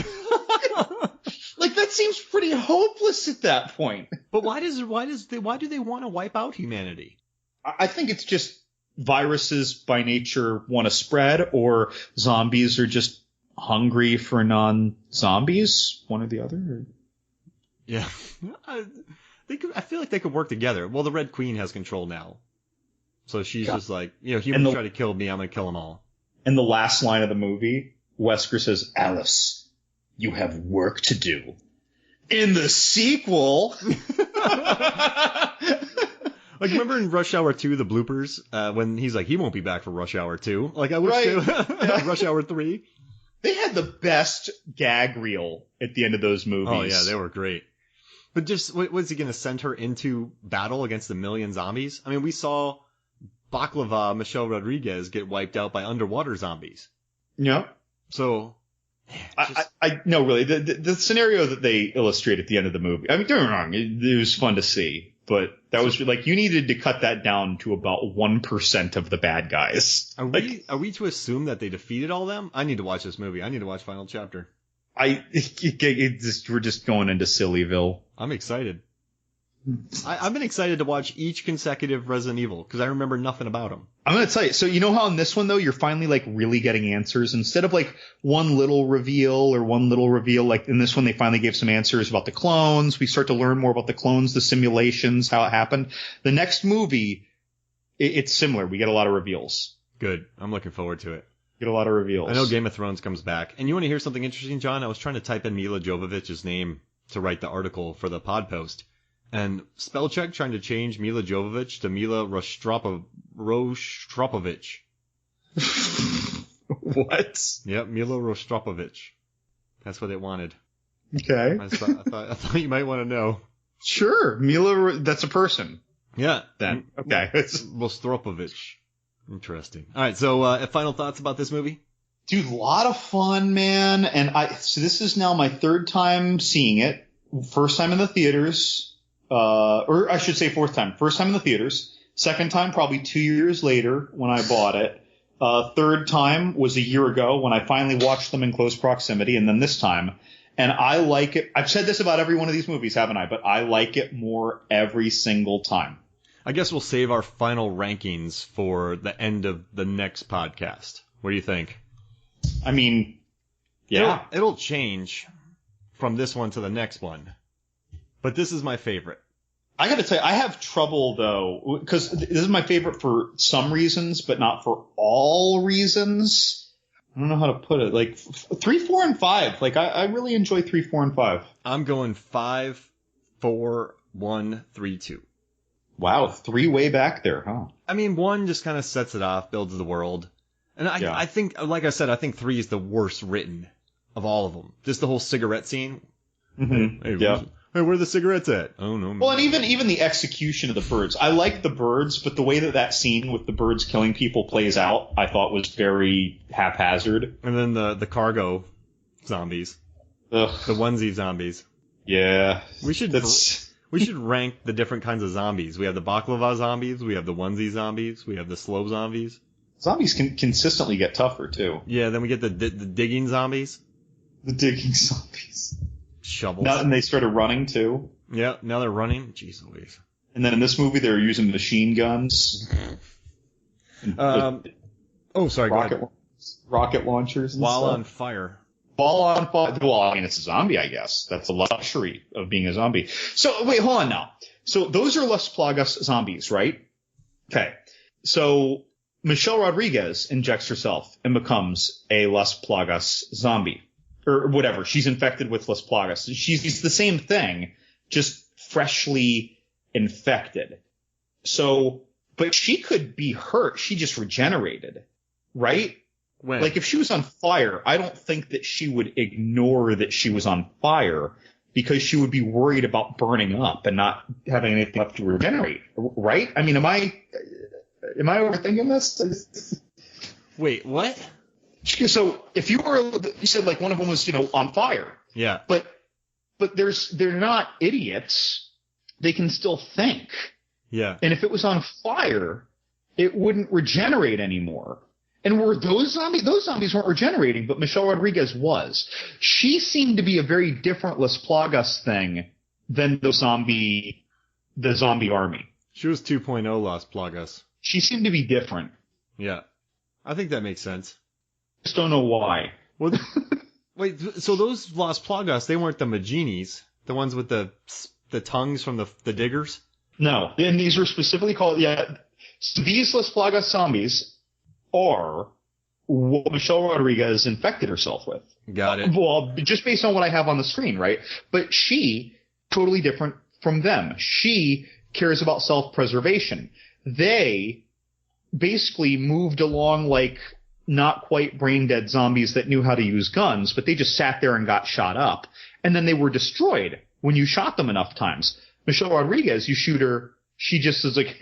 Like, that seems pretty hopeless at that point. But why do they want to wipe out humanity? I think it's just viruses by nature want to spread, or zombies are just hungry for non-zombies, one or the other. Yeah. I feel like they could work together. Well, the Red Queen has control now. So she's just like, humans try to kill me, I'm going to kill them all. And the last line of the movie, Wesker says, Alice, you have work to do. In the sequel... Like, remember in Rush Hour 2, the bloopers, when he's like, he won't be back for Rush Hour 2? Like, I wish Rush Hour 3. They had the best gag reel at the end of those movies. Oh, yeah, they were great. But just, was he going to send her into battle against a million zombies? I mean, we saw Baklava Michelle Rodriguez get wiped out by underwater zombies. Yeah. So... No, really, the scenario that they illustrate at the end of the movie, I mean, don't get me wrong, it was fun to see. But that was like, you needed to cut that down to about 1% of the bad guys. Are we to assume that they defeated all them? I need to watch this movie. I need to watch Final Chapter. We're just going into Sillyville. I'm excited. I've been excited to watch each consecutive Resident Evil because I remember nothing about them. I'm going to tell you. So you know how in this one, though, you're finally like really getting answers instead of like one little reveal. Like in this one, they finally gave some answers about the clones. We start to learn more about the clones, the simulations, how it happened. The next movie, it's similar. We get a lot of reveals. Good. I'm looking forward to it. Get a lot of reveals. I know Game of Thrones comes back. And you want to hear something interesting, John? I was trying to type in Milla Jovovich's name to write the article for the pod post. And spell check trying to change Milla Jovovich to Milla Rostropovich. What? Yep, Milla Rostropovich. That's what it wanted. Okay. I thought you might want to know. Sure, Milla. That's a person. Yeah. Then okay. Rostropovich. Interesting. All right. So, final thoughts about this movie? Dude, a lot of fun, man. And so this is now my third time seeing it. First time in the theaters. Or I should say fourth time. First time in the theaters. Second time probably 2 years later when I bought it. Third time was a year ago when I finally watched them in close proximity, and then this time. And I like it. I've said this about every one of these movies, haven't I? But I like it more every single time. I guess we'll save our final rankings for the end of the next podcast. What do you think? I mean, yeah. It'll change from this one to the next one. But this is my favorite. I got to tell you, I have trouble, though, because this is my favorite for some reasons, but not for all reasons. I don't know how to put it. Like 3, 4, and 5. Like I really enjoy 3, 4, and 5. I'm going 5, 4, 1, 3, 2. Wow, 3 way back there, huh? I mean, 1 just kind of sets it off, builds the world. And I think, like I said, I think 3 is the worst written of all of them. Just the whole cigarette scene. Mm-hmm. Hey, where are the cigarettes at? Oh, no. Well, and even the execution of the birds. I like the birds, but the way that scene with the birds killing people plays out, I thought was very haphazard. And then the cargo zombies. Ugh. The onesie zombies. Yeah. We should rank the different kinds of zombies. We have the baklava zombies, we have the onesie zombies, we have the slow zombies. Zombies can consistently get tougher, too. Yeah, then we get the digging zombies. The digging zombies. Shovels. Now, and they started running, too. Yeah, now they're running. Jeez Louise. And then in this movie, they were using machine guns. Sorry, rocket launchers and While stuff. on fire. While on fire. Well, I mean, it's a zombie, I guess. That's the luxury of being a zombie. So, wait, hold on now. So, those are Las Plagas zombies, right? Okay. So, Michelle Rodriguez injects herself and becomes a Las Plagas zombie. Or whatever. She's infected with Las Plagas. She's the same thing, just freshly infected. So, but she could be hurt. She just regenerated, right? When? Like if she was on fire, I don't think that she would ignore that she was on fire because she would be worried about burning up and not having anything left to regenerate, right? I mean, am I overthinking this? Wait, what? So if you said like one of them was, on fire. Yeah. But they're not idiots. They can still think. Yeah. And if it was on fire, it wouldn't regenerate anymore. And were those zombies weren't regenerating, but Michelle Rodriguez was. She seemed to be a very different Las Plagas thing than the zombie army. She was 2.0 Las Plagas. She seemed to be different. Yeah. I think that makes sense. Just don't know why. Well, wait, so those Las Plagas, they weren't the Maginis, the ones with the tongues from the diggers? No, and these were specifically called, so these Las Plagas zombies are what Michelle Rodriguez infected herself with. Got it. Well, just based on what I have on the screen, right? But she, totally different from them. She cares about self-preservation. They basically moved along like not quite brain-dead zombies that knew how to use guns, but they just sat there and got shot up. And then they were destroyed when you shot them enough times. Michelle Rodriguez, you shoot her, she just is like,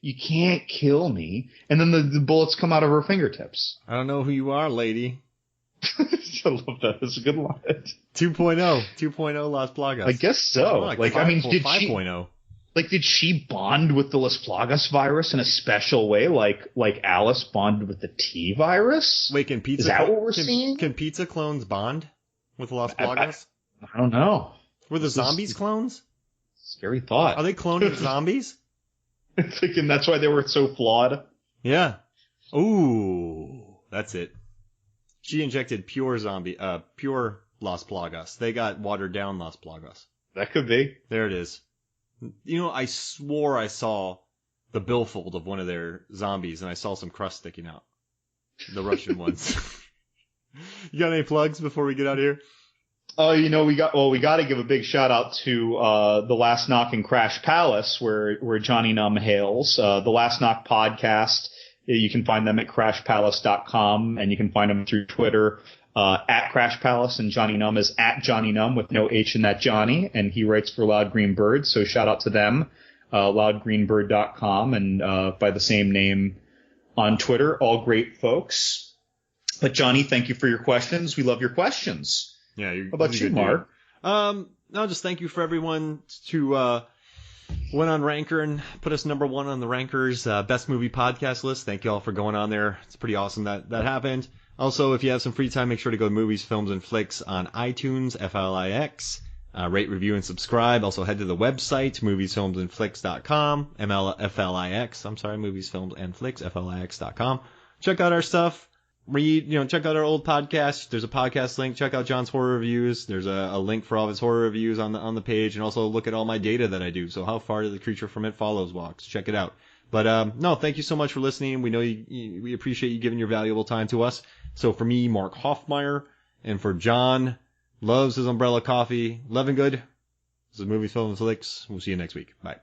you can't kill me. And then the bullets come out of her fingertips. I don't know who you are, lady. I love that. That's a good line. 2.0 Las Plagas. I guess so. Did 5.0. Did she bond with the Las Plagas virus in a special way, like Alice bonded with the T virus? Wait, can pizza? Is that what we're seeing? Can pizza clones bond with Las Plagas? I don't know. Were the zombies clones? Scary thought. Are they cloning zombies? Thinking that's why they were so flawed. Yeah. Ooh, that's it. She injected pure Las Plagas. They got watered down Las Plagas. That could be. There it is. You know, I swore I saw the billfold of one of their zombies, and I saw some crust sticking out. The Russian ones. You got any plugs before we get out of here? We got to give a big shout out to The Last Knock in Crash Palace, where Johnny Numb hails. The Last Knock podcast, you can find them at crashpalace.com, and you can find them through Twitter at Crash Palace, and Johnny Numb is at Johnny Numb with no H in that Johnny, and he writes for Loud Green Bird, so shout out to them, loudgreenbird.com, and by the same name on Twitter. All great folks. But Johnny, thank you for your questions. We love your questions. Yeah, how about you, Mark? No, just thank you for everyone who went on Ranker and put us number one on the Ranker's best movie podcast list. Thank you all for going on there. It's pretty awesome that happened. Also, if you have some free time, make sure to go to Movies, Films, and Flicks on iTunes, FLIX. Rate, review, and subscribe. Also, head to the website, moviesfilmsandflicks.com, FLIX. I'm sorry, Movies, Films, and Flicks, FLIX.com. Check out our stuff. Check out our old podcast. There's a podcast link. Check out John's horror reviews. There's a link for all of his horror reviews on the page, and also look at all my data that I do. So how far the creature from It Follows walks. Check it out. But no, thank you so much for listening. We know we appreciate you giving your valuable time to us. So for me, Mark Hoffmeyer, and for John, loves his umbrella coffee. Love and good. This is Movies, Film, and Flicks. We'll see you next week. Bye.